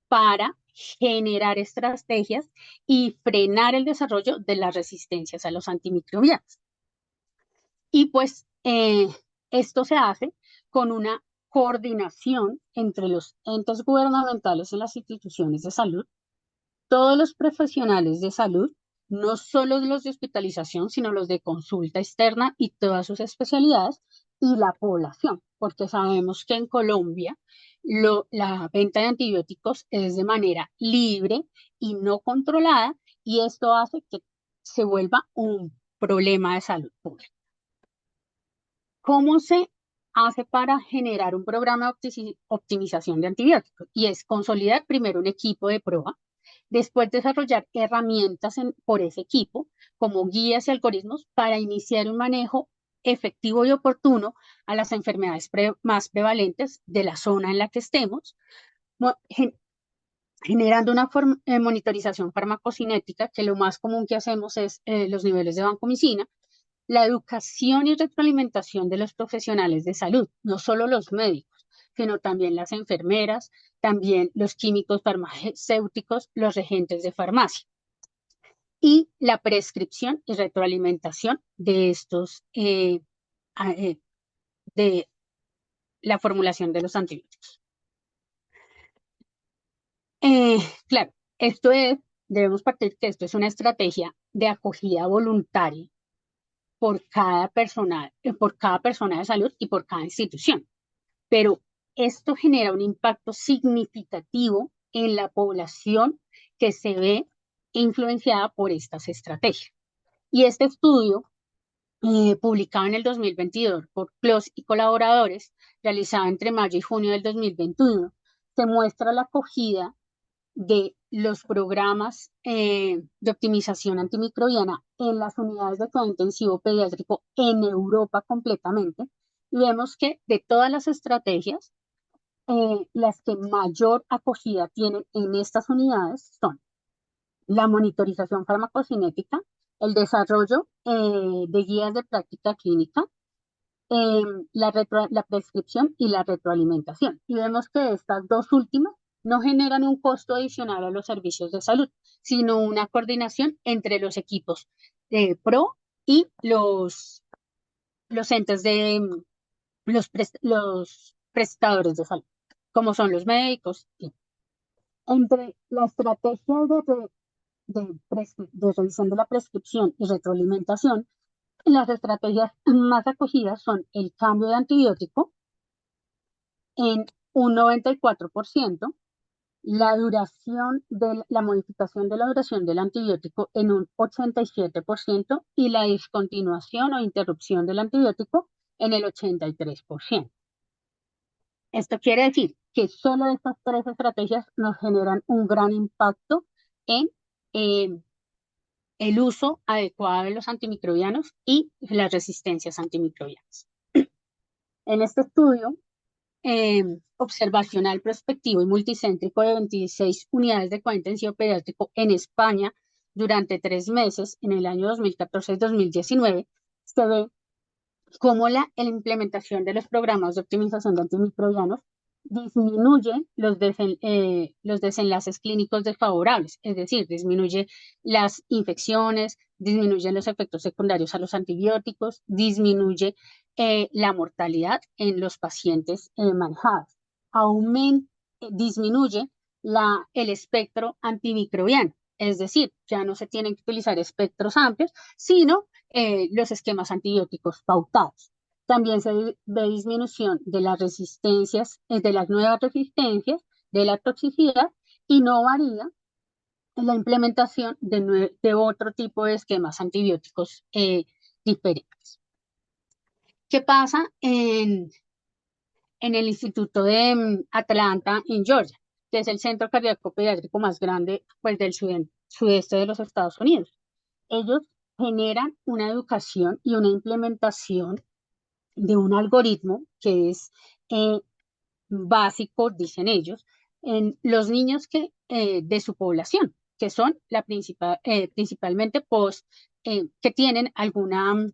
para generar estrategias y frenar el desarrollo de las resistencias a los antimicrobianos. Y pues esto se hace con una coordinación entre los entes gubernamentales y las instituciones de salud, todos los profesionales de salud, no solo los de hospitalización, sino los de consulta externa y todas sus especialidades, y la población, porque sabemos que en Colombia la venta de antibióticos es de manera libre y no controlada, y esto hace que se vuelva un problema de salud pública. ¿Cómo se hace para generar un programa de optimización de antibióticos? Y es consolidar primero un equipo de prueba, después desarrollar herramientas por ese equipo, como guías y algoritmos para iniciar un manejo efectivo y oportuno a las enfermedades más prevalentes de la zona en la que estemos, generando una monitorización farmacocinética, que lo más común que hacemos es los niveles de vancomicina, la educación y retroalimentación de los profesionales de salud, no solo los médicos, sino también las enfermeras, también los químicos farmacéuticos, los regentes de farmacia. Y la prescripción y retroalimentación de estos, de la formulación de los antibióticos. Claro, debemos partir que esto es una estrategia de acogida voluntaria por cada persona de salud y por cada institución. Pero esto genera un impacto significativo en la población que se ve influenciada por estas estrategias. Y este estudio, publicado en el 2022 por PLOS y colaboradores, realizado entre mayo y junio del 2021, se muestra la acogida de los programas de optimización antimicrobiana en las unidades de cuidado intensivo pediátrico en Europa completamente, y vemos que de todas las estrategias, las que mayor acogida tienen en estas unidades son la monitorización farmacocinética, el desarrollo de guías de práctica clínica, la prescripción y la retroalimentación. Y vemos que estas dos últimas no generan un costo adicional a los servicios de salud, sino una coordinación entre los equipos de PRO y los entes de los prestadores de salud, como son los médicos. Entre la estrategia de revisión de la prescripción y retroalimentación, las estrategias más acogidas son el cambio de antibiótico en un 94%, la modificación de la duración del antibiótico en un 87% y la discontinuación o interrupción del antibiótico en el 83%. Esto quiere decir que solo estas tres estrategias nos generan un gran impacto en eh, el uso adecuado de los antimicrobianos y las resistencias antimicrobianas. En este estudio observacional, prospectivo y multicéntrico de 26 unidades de cuidado intensivo pediátrico en España durante 3 meses, en el año 2014 y 2019, se ve cómo la implementación de los programas de optimización de antimicrobianos disminuye los desenlaces clínicos desfavorables, es decir, disminuye las infecciones, disminuye los efectos secundarios a los antibióticos, disminuye la mortalidad en los pacientes manejados, disminuye el espectro antimicrobiano, es decir, ya no se tienen que utilizar espectros amplios, sino los esquemas antibióticos pautados. También se ve disminución de las resistencias, de las nuevas resistencias, de la toxicidad, y no varía la implementación de otro tipo de esquemas antibióticos diferentes. ¿Qué pasa en el Instituto de Atlanta, en Georgia, que es el centro cardíaco pediátrico más grande, pues, del sudeste de los Estados Unidos? Ellos generan una educación y una implementación de un algoritmo que es básico, dicen ellos, en los niños de su población, que son principalmente que tienen alguna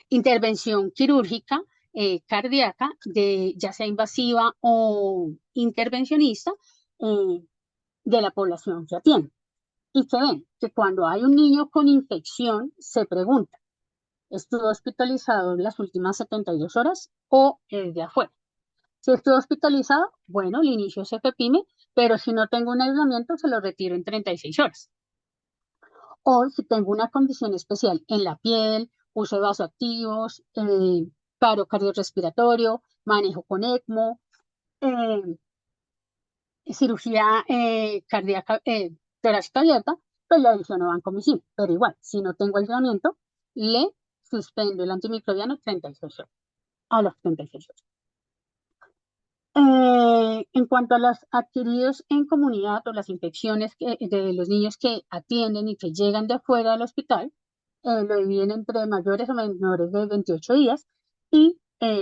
intervención quirúrgica cardíaca, ya sea invasiva o intervencionista, de la población que atiende. Y se ven que cuando hay un niño con infección, se pregunta, ¿estuvo hospitalizado en las últimas 72 horas o es de afuera? Si estuvo hospitalizado, bueno, le inicio cefepime, pero si no tengo un aislamiento, se lo retiro en 36 horas. O si tengo una condición especial en la piel, uso de vasoactivos, paro cardiorrespiratorio, manejo con ECMO, eh, cirugía cardíaca, torácica abierta, pues le adiciono vancomicina. Pero igual, si no tengo aislamiento, le suspendo el antimicrobiano 36 horas, a las 36 horas. En cuanto a los adquiridos en comunidad o las infecciones de los niños que atienden y que llegan de afuera del hospital, lo dividen entre mayores o menores de 28 días y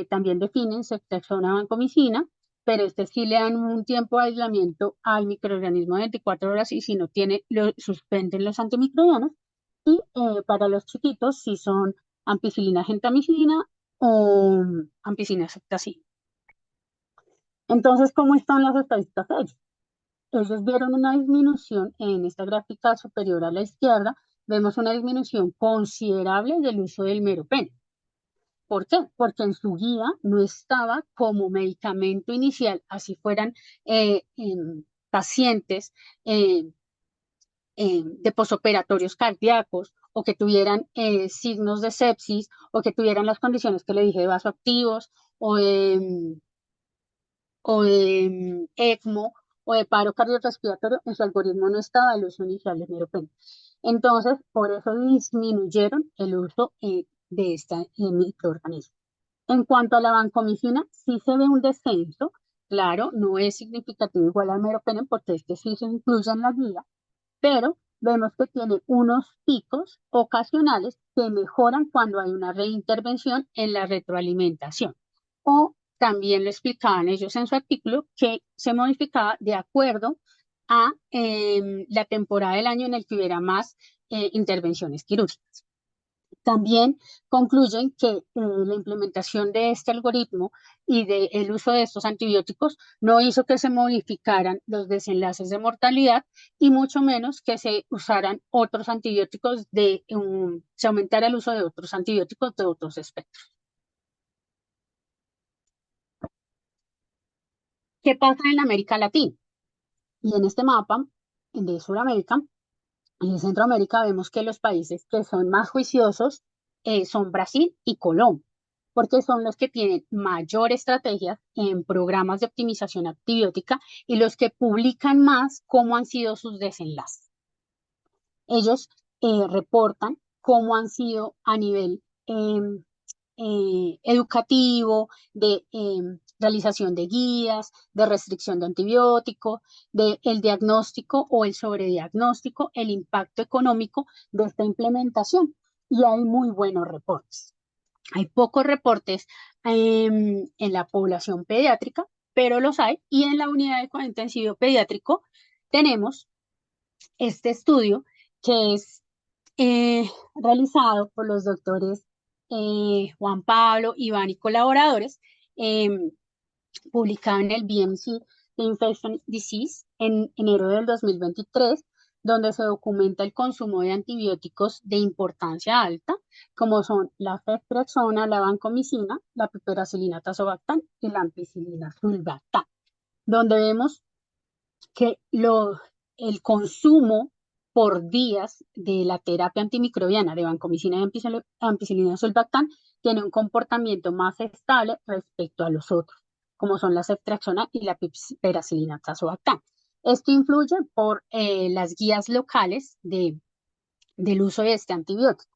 también definen ceftriaxona vancomicina, pero sí le dan un tiempo de aislamiento al microorganismo de 24 horas y si no tiene, lo suspenden los antimicrobianos. Y para los chiquitos, si son ampicilina gentamicina o ampicilina ceftazina. Entonces, ¿cómo están las estadísticas de ellos? Ellos vieron una disminución en esta gráfica superior a la izquierda, vemos una disminución considerable del uso del meropenem. ¿Por qué? Porque en su guía no estaba como medicamento inicial, así fueran pacientes de posoperatorios cardíacos o que tuvieran signos de sepsis o que tuvieran las condiciones que le dije de vasoactivos o de ECMO o de paro cardiorrespiratorio, en su algoritmo no estaba el uso inicial de meropenem. Entonces, por eso disminuyeron el uso de este microorganismo. En cuanto a la vancomicina, sí se ve un descenso Claro, no es significativo igual al meropenem porque este sí se incluye en la guía, pero vemos que tiene unos picos ocasionales que mejoran cuando hay una reintervención en la retroalimentación. O también lo explicaban ellos en su artículo que se modificaba de acuerdo a la temporada del año en el que hubiera más intervenciones quirúrgicas. También concluyen que la implementación de este algoritmo y del uso de estos antibióticos no hizo que se modificaran los desenlaces de mortalidad y mucho menos que se usaran otros antibióticos se aumentara el uso de otros antibióticos de otros espectros. ¿Qué pasa en América Latina? Y en este mapa de Sudamérica y de Centroamérica vemos que los países que son más juiciosos son Brasil y Colombia, porque son los que tienen mayor estrategia en programas de optimización antibiótica y los que publican más cómo han sido sus desenlaces. Ellos reportan cómo han sido a nivel educativo, de realización de guías, de restricción de antibióticos, de el diagnóstico o el sobrediagnóstico, el impacto económico de esta implementación. Y hay muy buenos reportes. Hay pocos reportes en la población pediátrica, pero los hay. Y en la unidad de cuidado intensivo pediátrico tenemos este estudio que es realizado por los doctores Juan Pablo, Iván y colaboradores, publicado en el BMC de Infection Disease en enero del 2023, donde se documenta el consumo de antibióticos de importancia alta, como son la ceftriaxona, la vancomicina, la piperacilina tazobactam y la ampicilina sulbactam, donde vemos que el consumo por días de la terapia antimicrobiana de vancomicina y ampicilina sulbactam tiene un comportamiento más estable respecto a los otros, como son la ceftriaxona y la piperacilina tazobactam. Esto influye por las guías locales del uso de este antibiótico.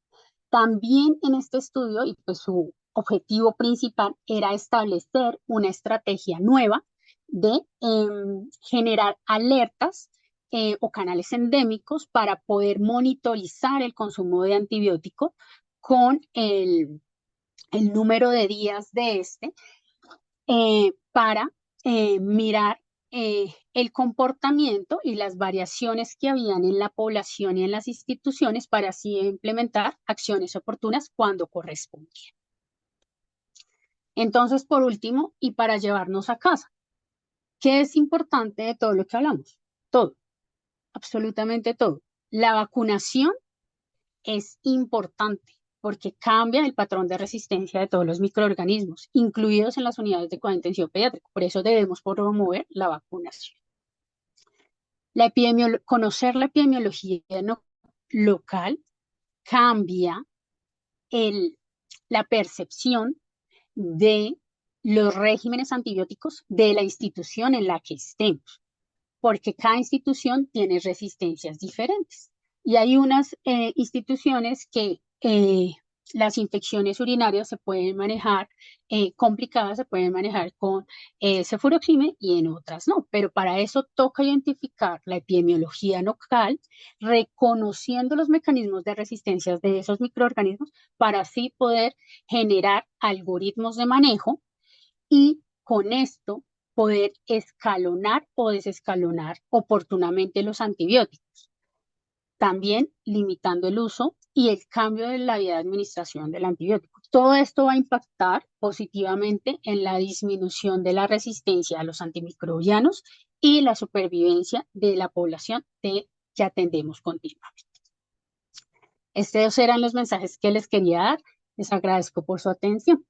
También en este estudio, y pues su objetivo principal era establecer una estrategia nueva de generar alertas o canales endémicos para poder monitorizar el consumo de antibióticos con el número de días de este para mirar el comportamiento y las variaciones que habían en la población y en las instituciones para así implementar acciones oportunas cuando correspondía. Entonces, por último, y para llevarnos a casa, ¿qué es importante de todo lo que hablamos? Todo, absolutamente todo. La vacunación es importante porque cambia el patrón de resistencia de todos los microorganismos, incluidos en las unidades de cuidado intensivo pediátrico. Por eso debemos promover la vacunación. Conocer la epidemiología local cambia la percepción de los regímenes antibióticos de la institución en la que estemos, porque cada institución tiene resistencias diferentes. Y hay unas instituciones que las infecciones urinarias se pueden manejar complicadas, se pueden manejar con cefuroxime y en otras no. Pero para eso toca identificar la epidemiología local, reconociendo los mecanismos de resistencia de esos microorganismos para así poder generar algoritmos de manejo y con esto poder escalonar o desescalonar oportunamente los antibióticos. También limitando el uso y el cambio de la vía de administración del antibiótico. Todo esto va a impactar positivamente en la disminución de la resistencia a los antimicrobianos y la supervivencia de la población que atendemos continuamente. Estos eran los mensajes que les quería dar. Les agradezco por su atención.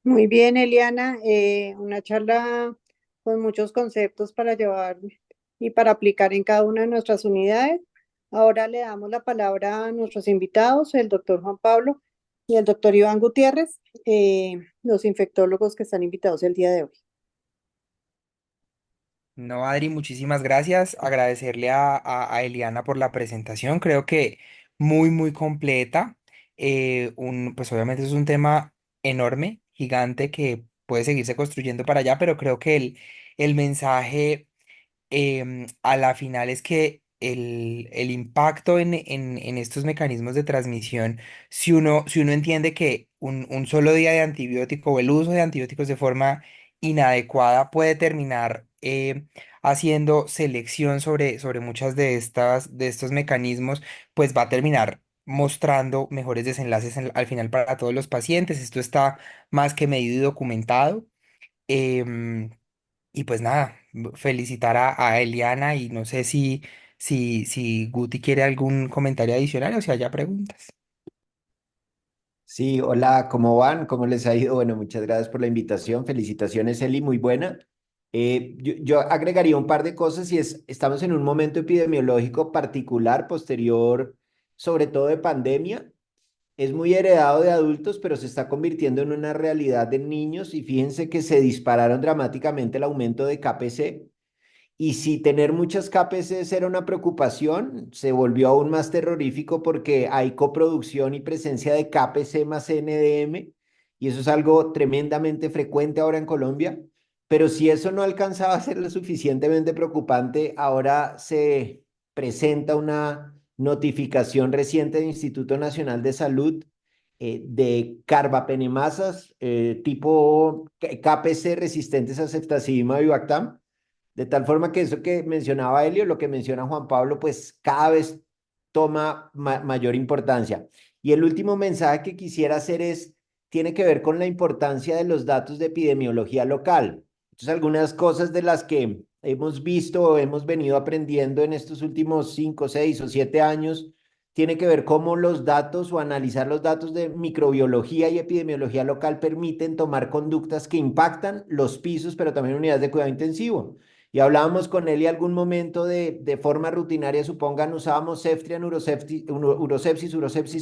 Muy bien, Eliana, una charla con muchos conceptos para llevar y para aplicar en cada una de nuestras unidades. Ahora le damos la palabra a nuestros invitados, el doctor Juan Pablo y el doctor Iván Gutiérrez, los infectólogos que están invitados el día de hoy. No, Adri, muchísimas gracias. Agradecerle a Eliana por la presentación. Creo que muy, muy completa. pues obviamente es un tema enorme, gigante, que puede seguirse construyendo para allá, pero creo que el mensaje a la final es que el impacto en estos mecanismos de transmisión, si uno entiende que un solo día de antibiótico o el uso de antibióticos de forma inadecuada puede terminar haciendo selección sobre muchas de estos mecanismos, pues va a terminar mostrando mejores desenlaces al final para todos los pacientes. Esto está más que medido y documentado. Em, y pues nada, felicitar a Eliana y no sé si Guti quiere algún comentario adicional o si haya preguntas. Sí, hola, ¿cómo van? ¿Cómo les ha ido? Bueno, muchas gracias por la invitación. Felicitaciones, Eli, muy buena. Yo agregaría un par de cosas y estamos en un momento epidemiológico particular, posterior, sobre todo de pandemia. Es muy heredado de adultos, pero se está convirtiendo en una realidad de niños y fíjense que se dispararon dramáticamente el aumento de KPC. Y si tener muchas KPCs era una preocupación, se volvió aún más terrorífico porque hay coproducción y presencia de KPC más NDM, y eso es algo tremendamente frecuente ahora en Colombia. Pero si eso no alcanzaba a ser lo suficientemente preocupante, ahora se presenta una notificación reciente del Instituto Nacional de Salud de carbapenemasas tipo KPC resistentes a ceftazidima y Vivactam, de tal forma que eso que mencionaba Helio, lo que menciona Juan Pablo, pues cada vez toma mayor importancia. Y el último mensaje que quisiera hacer tiene que ver con la importancia de los datos de epidemiología local. Entonces, algunas cosas de las que hemos visto o hemos venido aprendiendo en estos últimos 5, 6 o 7 años, tiene que ver cómo los datos o analizar los datos de microbiología y epidemiología local permiten tomar conductas que impactan los pisos, pero también unidades de cuidado intensivo. Y hablábamos con él y algún momento de forma rutinaria, supongan, usábamos Ceftria, urosepsis,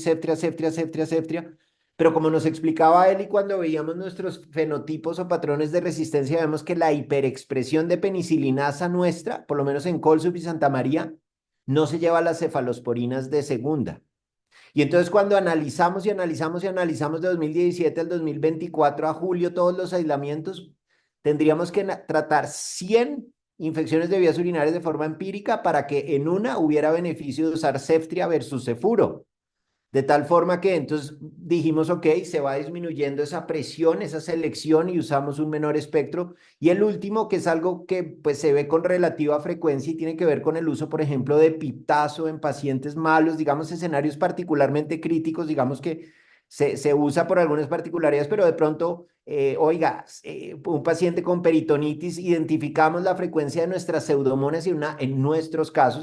Ceftria, pero como nos explicaba él y cuando veíamos nuestros fenotipos o patrones de resistencia, vemos que la hiperexpresión de penicilinasa nuestra, por lo menos en Colsup y Santa María, no se lleva a las cefalosporinas de segunda. Y entonces cuando analizamos y analizamos y analizamos de 2017 al 2024 a julio todos los aislamientos, tendríamos que tratar 100 infecciones de vías urinarias de forma empírica para que en una hubiera beneficio de usar Ceftria versus Cefuro. De tal forma que entonces dijimos, ok, se va disminuyendo esa presión, esa selección y usamos un menor espectro. Y el último, que es algo que pues se ve con relativa frecuencia y tiene que ver con el uso, por ejemplo, de piptazo en pacientes malos, digamos, escenarios particularmente críticos, digamos que se usa por algunas particularidades, pero de pronto, oiga, un paciente con peritonitis, identificamos la frecuencia de nuestras pseudomonas y en nuestros casos,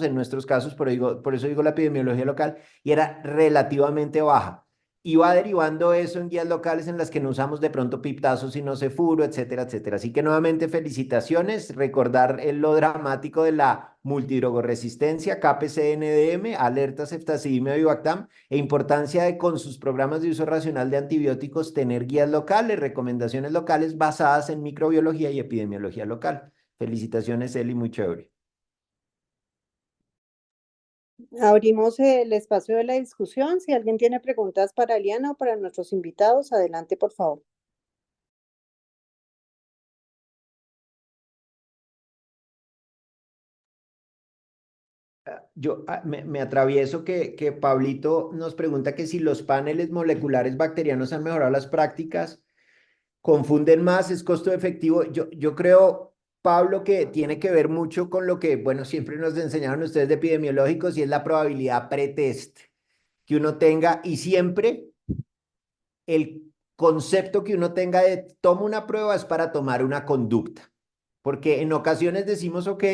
por eso digo la epidemiología local, y era relativamente baja. Iba derivando eso en guías locales en las que no usamos de pronto piptazos sino cefuro, etcétera, etcétera. Así que nuevamente felicitaciones, recordar lo dramático de la multidrogoresistencia, KPC-NDM, alerta ceftazidimia y Vivactam, e importancia de con sus programas de uso racional de antibióticos tener guías locales, recomendaciones locales basadas en microbiología y epidemiología local. Felicitaciones, Eli, muy chévere. Abrimos el espacio de la discusión. Si alguien tiene preguntas para Eliana o para nuestros invitados, adelante, por favor. Me atravieso que Pablito nos pregunta que si los paneles moleculares bacterianos han mejorado las prácticas, confunden más, es costo efectivo. Yo creo, Pablo, que tiene que ver mucho con lo que, bueno, siempre nos enseñaron ustedes de epidemiológicos y es la probabilidad pretest que uno tenga y siempre el concepto que uno tenga de toma una prueba es para tomar una conducta. Porque en ocasiones decimos, ok,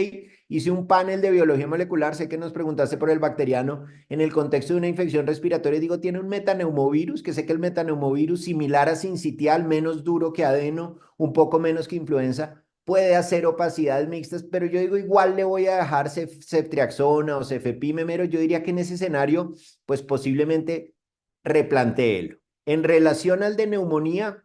hice un panel de biología molecular, sé que nos preguntaste por el bacteriano, en el contexto de una infección respiratoria, digo, tiene un metaneumovirus, que sé que el metaneumovirus similar a sincitial, menos duro que adeno, un poco menos que influenza, puede hacer opacidades mixtas, pero yo digo, igual le voy a dejar ceftriaxona o cefepimemero, yo diría que en ese escenario, pues posiblemente replantéelo. En relación al de neumonía,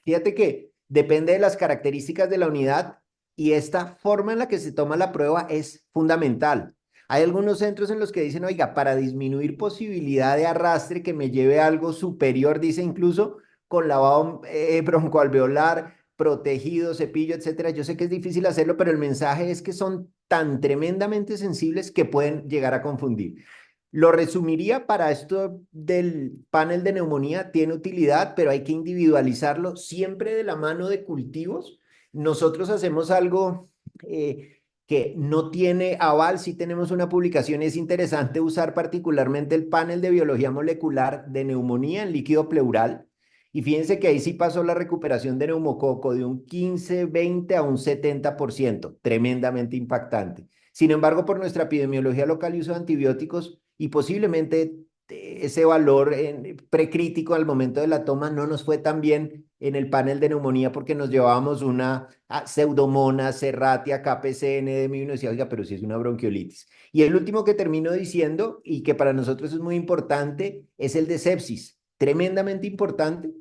fíjate que depende de las características de la unidad y esta forma en la que se toma la prueba es fundamental. Hay algunos centros en los que dicen, oiga, para disminuir posibilidad de arrastre que me lleve a algo superior, dice incluso con lavado broncoalveolar, protegido, cepillo, etcétera. Yo sé que es difícil hacerlo, pero el mensaje es que son tan tremendamente sensibles que pueden llegar a confundir. Lo resumiría para esto del panel de neumonía, tiene utilidad, pero hay que individualizarlo siempre de la mano de cultivos. Nosotros hacemos algo que no tiene aval, sí tenemos una publicación y es interesante usar particularmente el panel de biología molecular de neumonía en líquido pleural. Y fíjense que ahí sí pasó la recuperación de neumococo de un 15, 20 a un 70%, tremendamente impactante. Sin embargo, por nuestra epidemiología local y uso de antibióticos y posiblemente ese valor precrítico al momento de la toma no nos fue tan bien en el panel de neumonía porque nos llevábamos una Pseudomonas, Serratia, KPCN de mí y uno decía, oiga, pero si es una bronquiolitis. Y el último que termino diciendo y que para nosotros es muy importante es el de sepsis, tremendamente importante.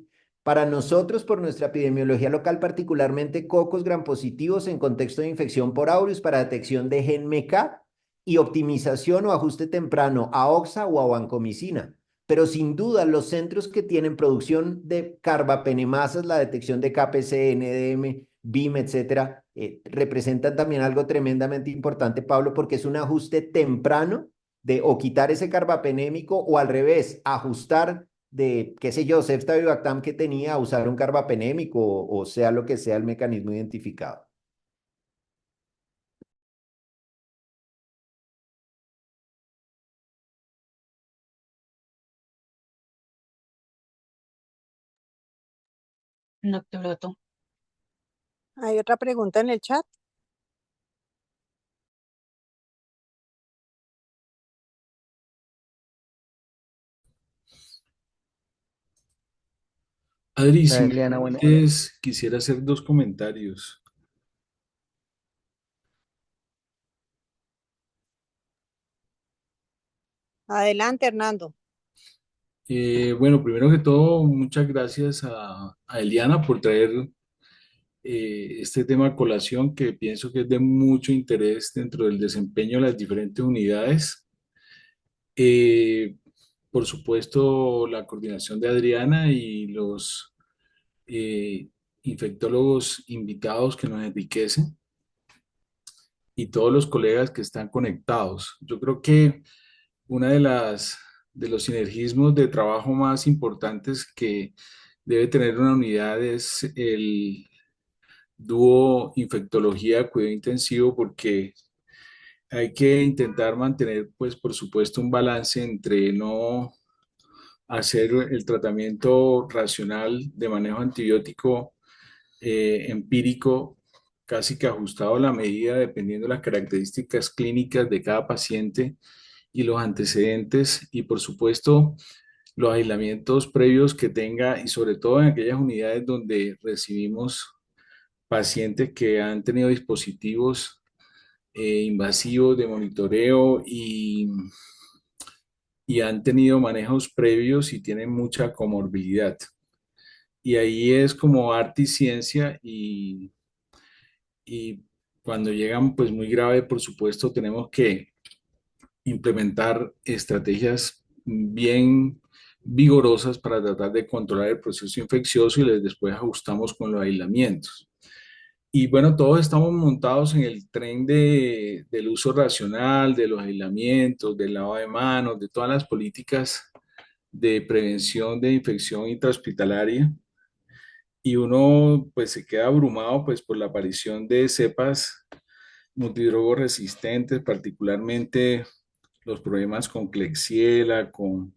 Para nosotros, por nuestra epidemiología local, particularmente cocos gram positivos en contexto de infección por aureus para detección de gen MK y optimización o ajuste temprano a oxa o a vancomicina. Pero sin duda, los centros que tienen producción de carbapenemasas, la detección de KPC, NDM, BIM, etcétera, representan también algo tremendamente importante, Pablo, porque es un ajuste temprano de o quitar ese carbapenémico o al revés, ajustar de, qué sé yo, ceftabivactam que tenía a usar un carbapenémico o sea lo que sea el mecanismo identificado. Doctor Otto. Hay otra pregunta en el chat. Adri, si me Eliana, bueno, permites, quisiera hacer dos comentarios. Adelante, Hernando. Bueno, primero que todo, muchas gracias a Eliana por traer este tema a colación que pienso que es de mucho interés dentro del desempeño de las diferentes unidades. Eh, por supuesto, la coordinación de Adriana y los eh, infectólogos invitados que nos enriquecen y todos los colegas que están conectados. Yo creo que una de los sinergismos de trabajo más importantes que debe tener una unidad es el dúo infectología cuidado intensivo porque hay que intentar mantener, pues, por supuesto, un balance entre no hacer el tratamiento racional de manejo antibiótico empírico, casi que ajustado a la medida, dependiendo de las características clínicas de cada paciente y los antecedentes, y por supuesto, los aislamientos previos que tenga, y sobre todo en aquellas unidades donde recibimos pacientes que han tenido dispositivos invasivos de monitoreo y han tenido manejos previos y tienen mucha comorbilidad. Y ahí es como arte y ciencia y cuando llegan pues muy grave, por supuesto, tenemos que implementar estrategias bien vigorosas para tratar de controlar el proceso infeccioso y después ajustamos con los aislamientos. Y bueno, todos estamos montados en el tren del uso racional, de los aislamientos, del lavado de manos, de todas las políticas de prevención de infección intrahospitalaria. Y uno pues se queda abrumado pues por la aparición de cepas multidrogos resistentes, particularmente los problemas con Klebsiella, con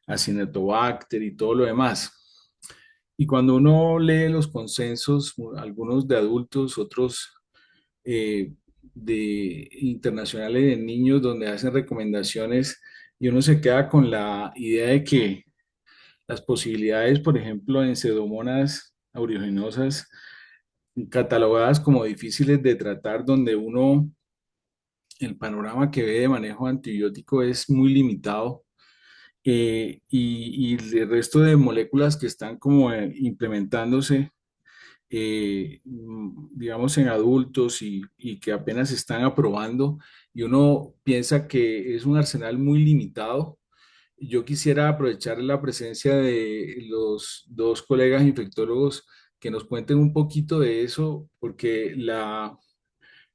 Acinetobacter y todo lo demás. Y cuando uno lee los consensos, algunos de adultos, otros de internacionales de niños, donde hacen recomendaciones, y uno se queda con la idea de que las posibilidades, por ejemplo, en pseudomonas aeruginosa catalogadas como difíciles de tratar, donde uno, el panorama que ve de manejo antibiótico es muy limitado y el resto de moléculas que están como implementándose digamos, en adultos y que apenas se están aprobando, y uno piensa que es un arsenal muy limitado. Yo quisiera aprovechar la presencia de los dos colegas infectólogos que nos cuenten un poquito de eso, porque la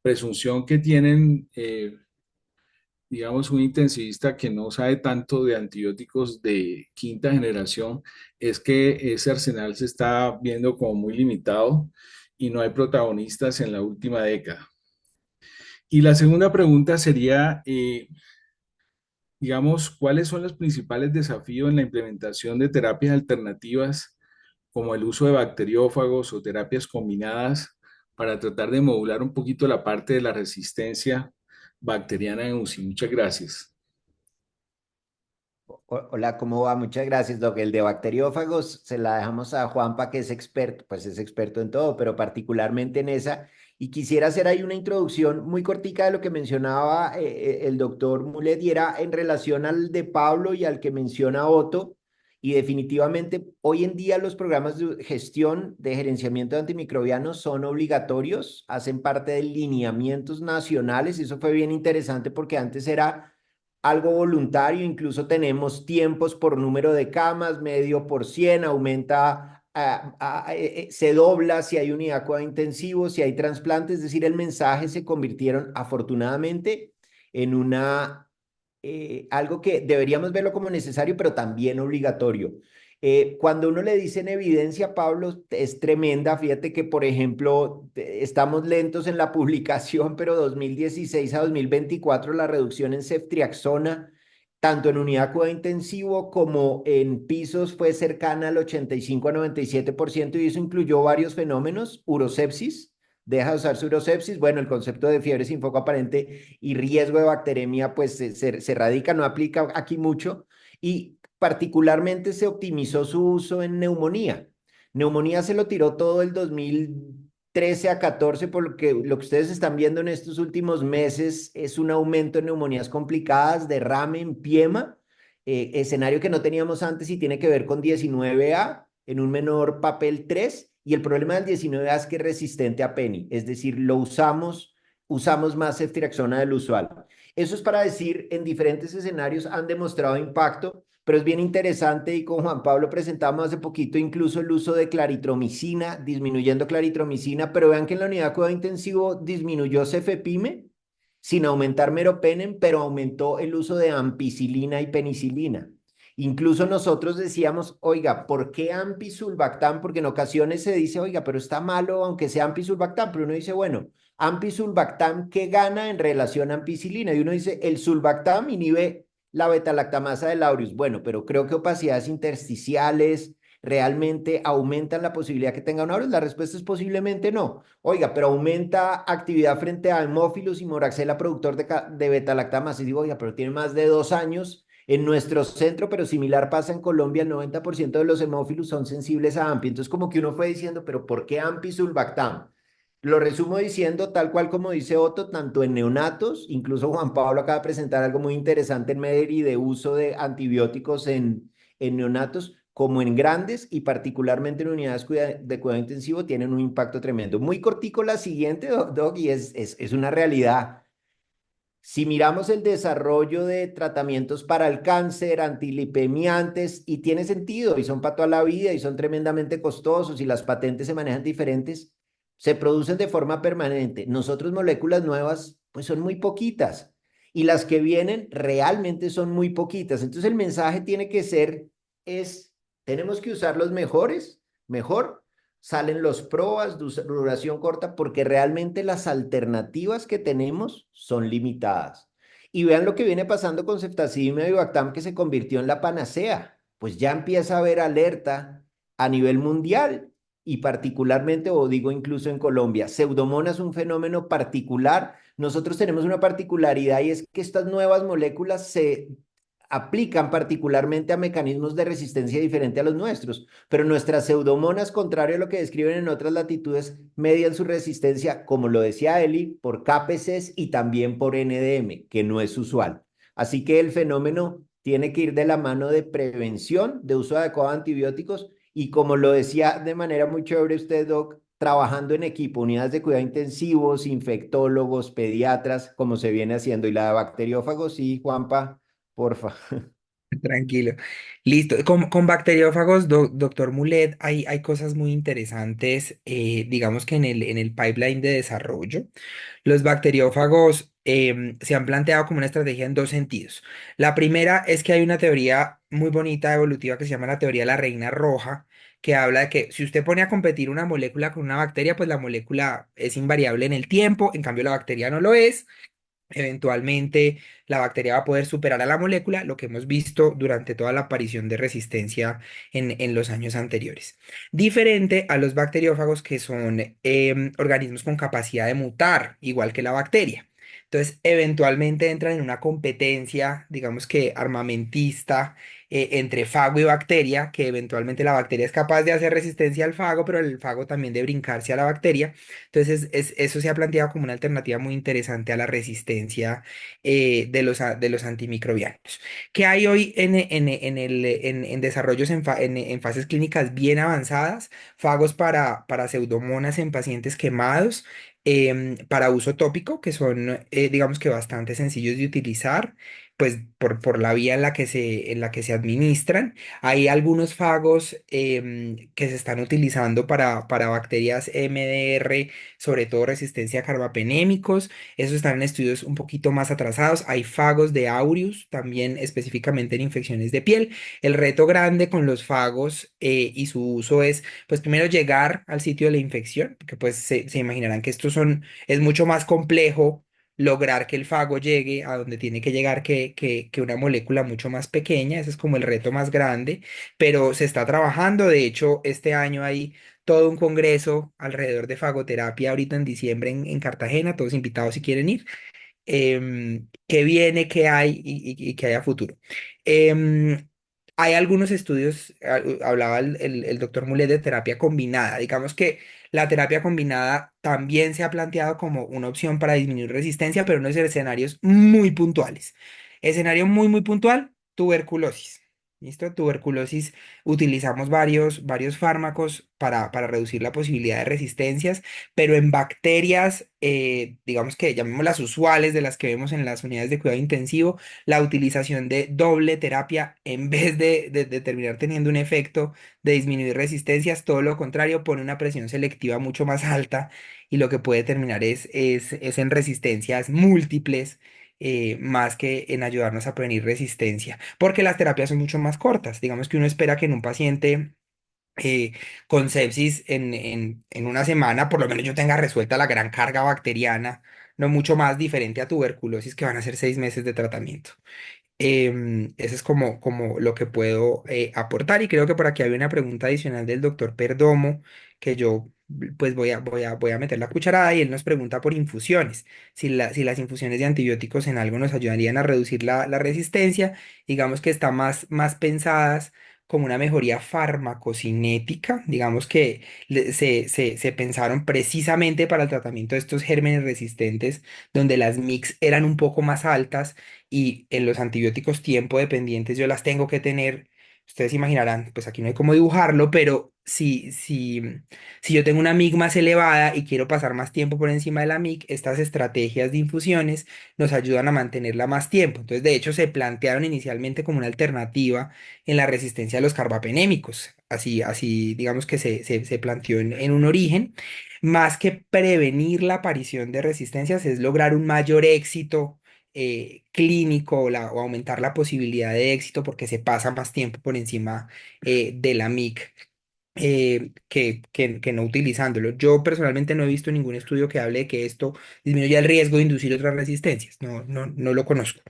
presunción que tienen, digamos, un intensivista que no sabe tanto de antibióticos de quinta generación, es que ese arsenal se está viendo como muy limitado y no hay protagonistas en la última década. Y la segunda pregunta sería, digamos, ¿cuáles son los principales desafíos en la implementación de terapias alternativas como el uso de bacteriófagos o terapias combinadas para tratar de modular un poquito la parte de la resistencia bacteriana en UCI? Muchas gracias. Hola, ¿cómo va? Muchas gracias, Doc. El de bacteriófagos se la dejamos a Juanpa, que es experto, pues es experto en todo, pero particularmente en esa. Y quisiera hacer ahí una introducción muy cortica de lo que mencionaba el doctor Mulet, y era en relación al de Pablo y al que menciona Otto. Y definitivamente, hoy en día los programas de gestión de gerenciamiento de antimicrobianos son obligatorios, hacen parte de lineamientos nacionales. Y eso fue bien interesante porque antes era algo voluntario, incluso tenemos tiempos por número de camas, medio por 100, aumenta, se dobla si hay unidad cuidado intensivo, si hay trasplante, es decir, el mensaje se convirtieron afortunadamente en algo que deberíamos verlo como necesario, pero también obligatorio. Cuando uno le dice en evidencia, Pablo, es tremenda. Fíjate que, por ejemplo, estamos lentos en la publicación, pero 2016 a 2024 la reducción en ceftriaxona, tanto en unidad cuidado intensivo como en pisos, fue cercana al 85 a 97%, y eso incluyó varios fenómenos: urosepsis, deja de usar urosepsis, bueno, el concepto de fiebre sin foco aparente y riesgo de bacteremia, pues se radica, no aplica aquí mucho, y particularmente se optimizó su uso en neumonía. Neumonía se lo tiró todo el 2013 a 14, porque lo que ustedes están viendo en estos últimos meses es un aumento en neumonías complicadas, derrame, empiema, escenario que no teníamos antes y tiene que ver con 19A en un menor papel 3. Y el problema del 19A es que es resistente a PENI, es decir, usamos más ceftriaxona del usual. Eso es para decir, en diferentes escenarios han demostrado impacto, pero es bien interesante, y con Juan Pablo presentamos hace poquito incluso el uso de claritromicina, disminuyendo claritromicina, pero vean que en la unidad de cuidado intensivo disminuyó cefepime sin aumentar meropenem, pero aumentó el uso de ampicilina y penicilina. Incluso nosotros decíamos, oiga, ¿por qué ampisulbactam? Porque en ocasiones se dice, oiga, pero está malo aunque sea ampisulbactam, pero uno dice, bueno, ampisulbactam, ¿qué gana en relación a ampicilina? Y uno dice, el sulbactam inhibe la beta-lactamasa del aureus. Bueno, pero creo que opacidades intersticiales realmente aumentan la posibilidad que tenga un aureus. La respuesta es posiblemente no. Oiga, pero aumenta actividad frente a Haemophilus y Moraxella, productor de beta-lactamasa. Y digo, oiga, pero tiene más de 2 años en nuestro centro, pero similar pasa en Colombia, el 90% de los hemófilos son sensibles a AMPI. Entonces, como que uno fue diciendo, pero ¿por qué AMPI sulbactam? Lo resumo diciendo, tal cual como dice Otto, tanto en neonatos, incluso Juan Pablo acaba de presentar algo muy interesante en Mederi de uso de antibióticos en neonatos, como en grandes, y particularmente en unidades de cuidado intensivo, tienen un impacto tremendo. Muy cortico la siguiente, Doc, y es una realidad. Si miramos el desarrollo de tratamientos para el cáncer, antilipemiantes, y tiene sentido, y son para toda la vida, y son tremendamente costosos, y las patentes se manejan diferentes, se producen de forma permanente. Nosotros, moléculas nuevas, pues son muy poquitas, y las que vienen realmente son muy poquitas. Entonces el mensaje tiene que ser, tenemos que usar los mejores, mejor, salen los PROAS, duración corta, porque realmente las alternativas que tenemos son limitadas. Y vean lo que viene pasando con ceftazidime y Avibactam, que se convirtió en la panacea. Pues ya empieza a haber alerta a nivel mundial, y particularmente, o digo incluso en Colombia. Pseudomonas es un fenómeno particular. Nosotros tenemos una particularidad, y es que estas nuevas moléculas se aplican particularmente a mecanismos de resistencia diferente a los nuestros, pero nuestras pseudomonas, contrario a lo que describen en otras latitudes, median su resistencia, como lo decía Eli, por KPCs y también por NDM, que no es usual. Así que el fenómeno tiene que ir de la mano de prevención, de uso adecuado de antibióticos, y como lo decía de manera muy chévere usted, Doc, trabajando en equipo, unidades de cuidado intensivos, infectólogos, pediatras, como se viene haciendo. Y la de bacteriófagos, sí, Juanpa, porfa. Tranquilo. Listo. Con bacteriófagos, doctor Mulet, hay cosas muy interesantes, digamos que en el pipeline de desarrollo. Los bacteriófagos se han planteado como una estrategia en dos sentidos. La primera es que hay una teoría muy bonita evolutiva que se llama la teoría de la reina roja, que habla de que si usted pone a competir una molécula con una bacteria, pues la molécula es invariable en el tiempo, en cambio la bacteria no lo es. Eventualmente, la bacteria va a poder superar a la molécula, lo que hemos visto durante toda la aparición de resistencia en los años anteriores. Diferente a los bacteriófagos, que son organismos con capacidad de mutar, igual que la bacteria. Entonces, eventualmente entran en una competencia, digamos que armamentista, entre fago y bacteria, que eventualmente la bacteria es capaz de hacer resistencia al fago, pero el fago también de brincarse a la bacteria. Entonces, eso se ha planteado como una alternativa muy interesante a la resistencia de los antimicrobianos. ¿Qué hay hoy en desarrollos en fases clínicas bien avanzadas? Fagos para pseudomonas en pacientes quemados, para uso tópico, que son, digamos que bastante sencillos de utilizar, pues por la vía en la que se administran. Hay algunos fagos que se están utilizando para bacterias MDR, sobre todo resistencia a carbapenémicos. Esos están en estudios un poquito más atrasados. Hay fagos de aureus, también específicamente en infecciones de piel. El reto grande con los fagos y su uso es, pues primero llegar al sitio de la infección, porque pues se imaginarán que es mucho más complejo lograr que el fago llegue a donde tiene que llegar que una molécula mucho más pequeña. Ese es como el reto más grande, pero se está trabajando. De hecho, este año hay todo un congreso alrededor de fagoterapia ahorita en diciembre en Cartagena, todos invitados si quieren ir. Qué viene, qué hay y qué hay a futuro. Em, Hay algunos estudios, hablaba el doctor Mulet de terapia combinada. Digamos que la terapia combinada también se ha planteado como una opción para disminuir resistencia, pero en unos escenarios muy puntuales. Escenario muy puntual, tuberculosis. ¿Listo? Tuberculosis, utilizamos varios fármacos para reducir la posibilidad de resistencias, pero en bacterias, digamos que llamémoslas usuales, de las que vemos en las unidades de cuidado intensivo, la utilización de doble terapia en vez de terminar teniendo un efecto de disminuir resistencias, todo lo contrario, pone una presión selectiva mucho más alta y lo que puede terminar es en resistencias múltiples. Más que en ayudarnos a prevenir resistencia, porque las terapias son mucho más cortas. Digamos que uno espera que en un paciente eh, con sepsis en una semana, por lo menos yo tenga resuelta la gran carga bacteriana, no mucho más diferente a tuberculosis que van a ser 6 meses de tratamiento. Eso es como lo que puedo aportar, y creo que por aquí había una pregunta adicional del doctor Perdomo que yo pues voy a meter la cucharada, y él nos pregunta por infusiones, si las infusiones de antibióticos en algo nos ayudarían a reducir la resistencia. Digamos que están más pensadas como una mejoría farmacocinética. Digamos que se pensaron precisamente para el tratamiento de estos gérmenes resistentes, donde las mix eran un poco más altas, y en los antibióticos tiempo dependientes yo las tengo que tener. Ustedes imaginarán, pues aquí no hay cómo dibujarlo, pero si yo tengo una MIC más elevada y quiero pasar más tiempo por encima de la MIC, estas estrategias de infusiones nos ayudan a mantenerla más tiempo. Entonces, de hecho, se plantearon inicialmente como una alternativa en la resistencia a los carbapenémicos. Así digamos que se planteó en un origen. Más que prevenir la aparición de resistencias, es lograr un mayor éxito clínico, o aumentar la posibilidad de éxito, porque se pasa más tiempo por encima de la MIC que no utilizándolo. Yo personalmente no he visto ningún estudio que hable de que esto disminuya el riesgo de inducir otras resistencias. No lo conozco.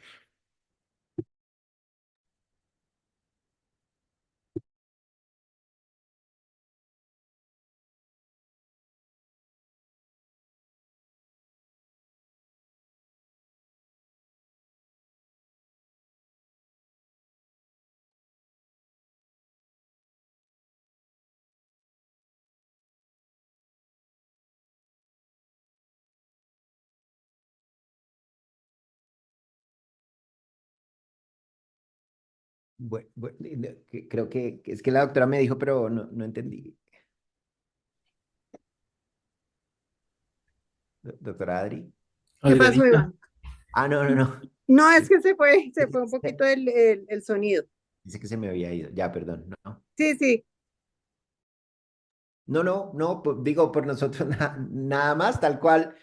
Creo que es que la doctora me dijo, pero no entendí. Doctora Adri. ¿Qué pasó, Adrianita, Iván? Ah, no, no, no. No, es que se fue un Dice poquito el sonido. dice que se me había ido. Ya, perdón. No. Sí, sí. No, no, no, digo por nosotros nada más, tal cual.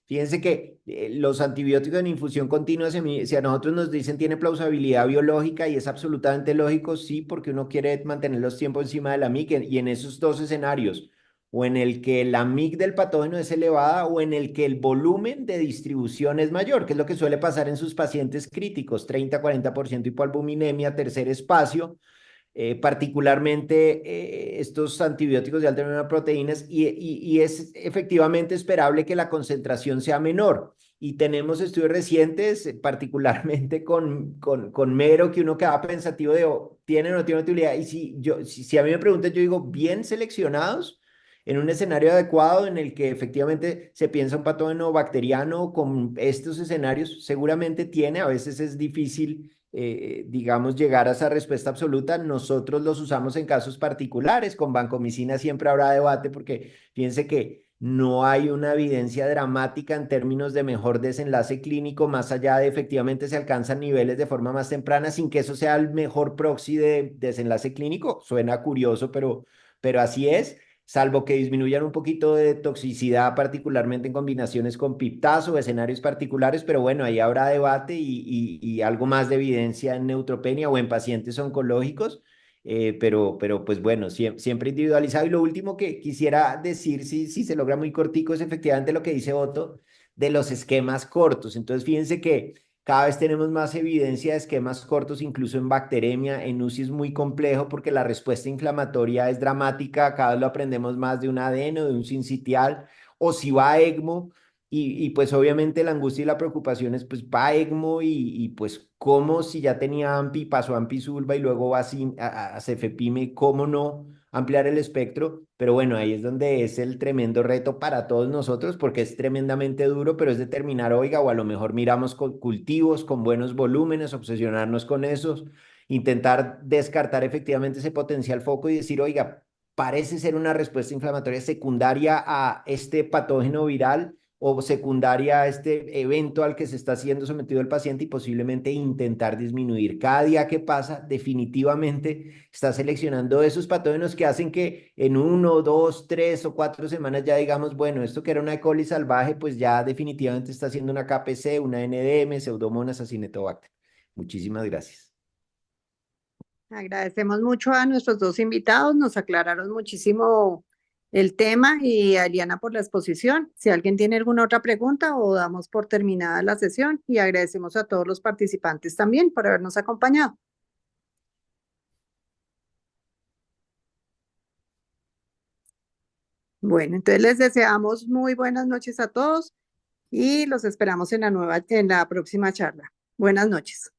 Fíjense que los antibióticos en infusión continua, si a nosotros nos dicen tiene plausibilidad biológica y es absolutamente lógico, sí, porque uno quiere mantener los tiempos encima de la MIC y en esos dos escenarios, o en el que la MIC del patógeno es elevada o en el que el volumen de distribución es mayor, que es lo que suele pasar en sus pacientes críticos, 30-40% hipoalbuminemia, tercer espacio particularmente estos antibióticos de alta de proteínas y es efectivamente esperable que la concentración sea menor. Y tenemos estudios recientes, particularmente con Mero, que uno queda pensativo de, ¿tiene o no tiene utilidad? Y si a mí me preguntan, yo digo, bien seleccionados, en un escenario adecuado en el que efectivamente se piensa un patógeno bacteriano con estos escenarios, seguramente tiene, a veces es difícil digamos, llegar a esa respuesta absoluta. Nosotros los usamos en casos particulares, con vancomicina siempre habrá debate porque fíjense que no hay una evidencia dramática en términos de mejor desenlace clínico, más allá de efectivamente se alcanzan niveles de forma más temprana sin que eso sea el mejor proxy de desenlace clínico. Suena curioso, pero así es salvo que disminuyan un poquito de toxicidad, particularmente en combinaciones con piptazo o escenarios particulares, pero bueno, ahí habrá debate y algo más de evidencia en neutropenia o en pacientes oncológicos, pero pues bueno, siempre individualizado. Y lo último que quisiera decir, si se logra muy cortico, es efectivamente lo que dice Otto de los esquemas cortos. Entonces, fíjense que cada vez tenemos más evidencia de esquemas cortos, incluso en bacteremia. En UCI es muy complejo porque la respuesta inflamatoria es dramática. Cada vez lo aprendemos más de un adeno, de un sincitial, o si va a ECMO. Pues obviamente la angustia y la preocupación es pues va a ECMO pues cómo si ya tenía AMPI, pasó a AMPI Sulva y luego va a Cefepime, cómo no ampliar el espectro, pero bueno, ahí es donde es el tremendo reto para todos nosotros, porque es tremendamente duro, pero es determinar, oiga, o a lo mejor miramos con cultivos con buenos volúmenes, obsesionarnos con esos, intentar descartar efectivamente ese potencial foco y decir, oiga, parece ser una respuesta inflamatoria secundaria a este patógeno viral o secundaria a este evento al que se está siendo sometido el paciente y posiblemente intentar disminuir. Cada día que pasa, definitivamente está seleccionando esos patógenos que hacen que en 1, 2, 3 o 4 semanas ya digamos, bueno, esto que era una E. coli salvaje, pues ya definitivamente está haciendo una KPC, una NDM, Pseudomonas acinetobacter. Muchísimas gracias. Agradecemos mucho a nuestros dos invitados, nos aclararon muchísimo el tema y a Eliana por la exposición. Si alguien tiene alguna otra pregunta o damos por terminada la sesión y agradecemos a todos los participantes también por habernos acompañado. Bueno, entonces les deseamos muy buenas noches a todos y los esperamos en la próxima charla. Buenas noches.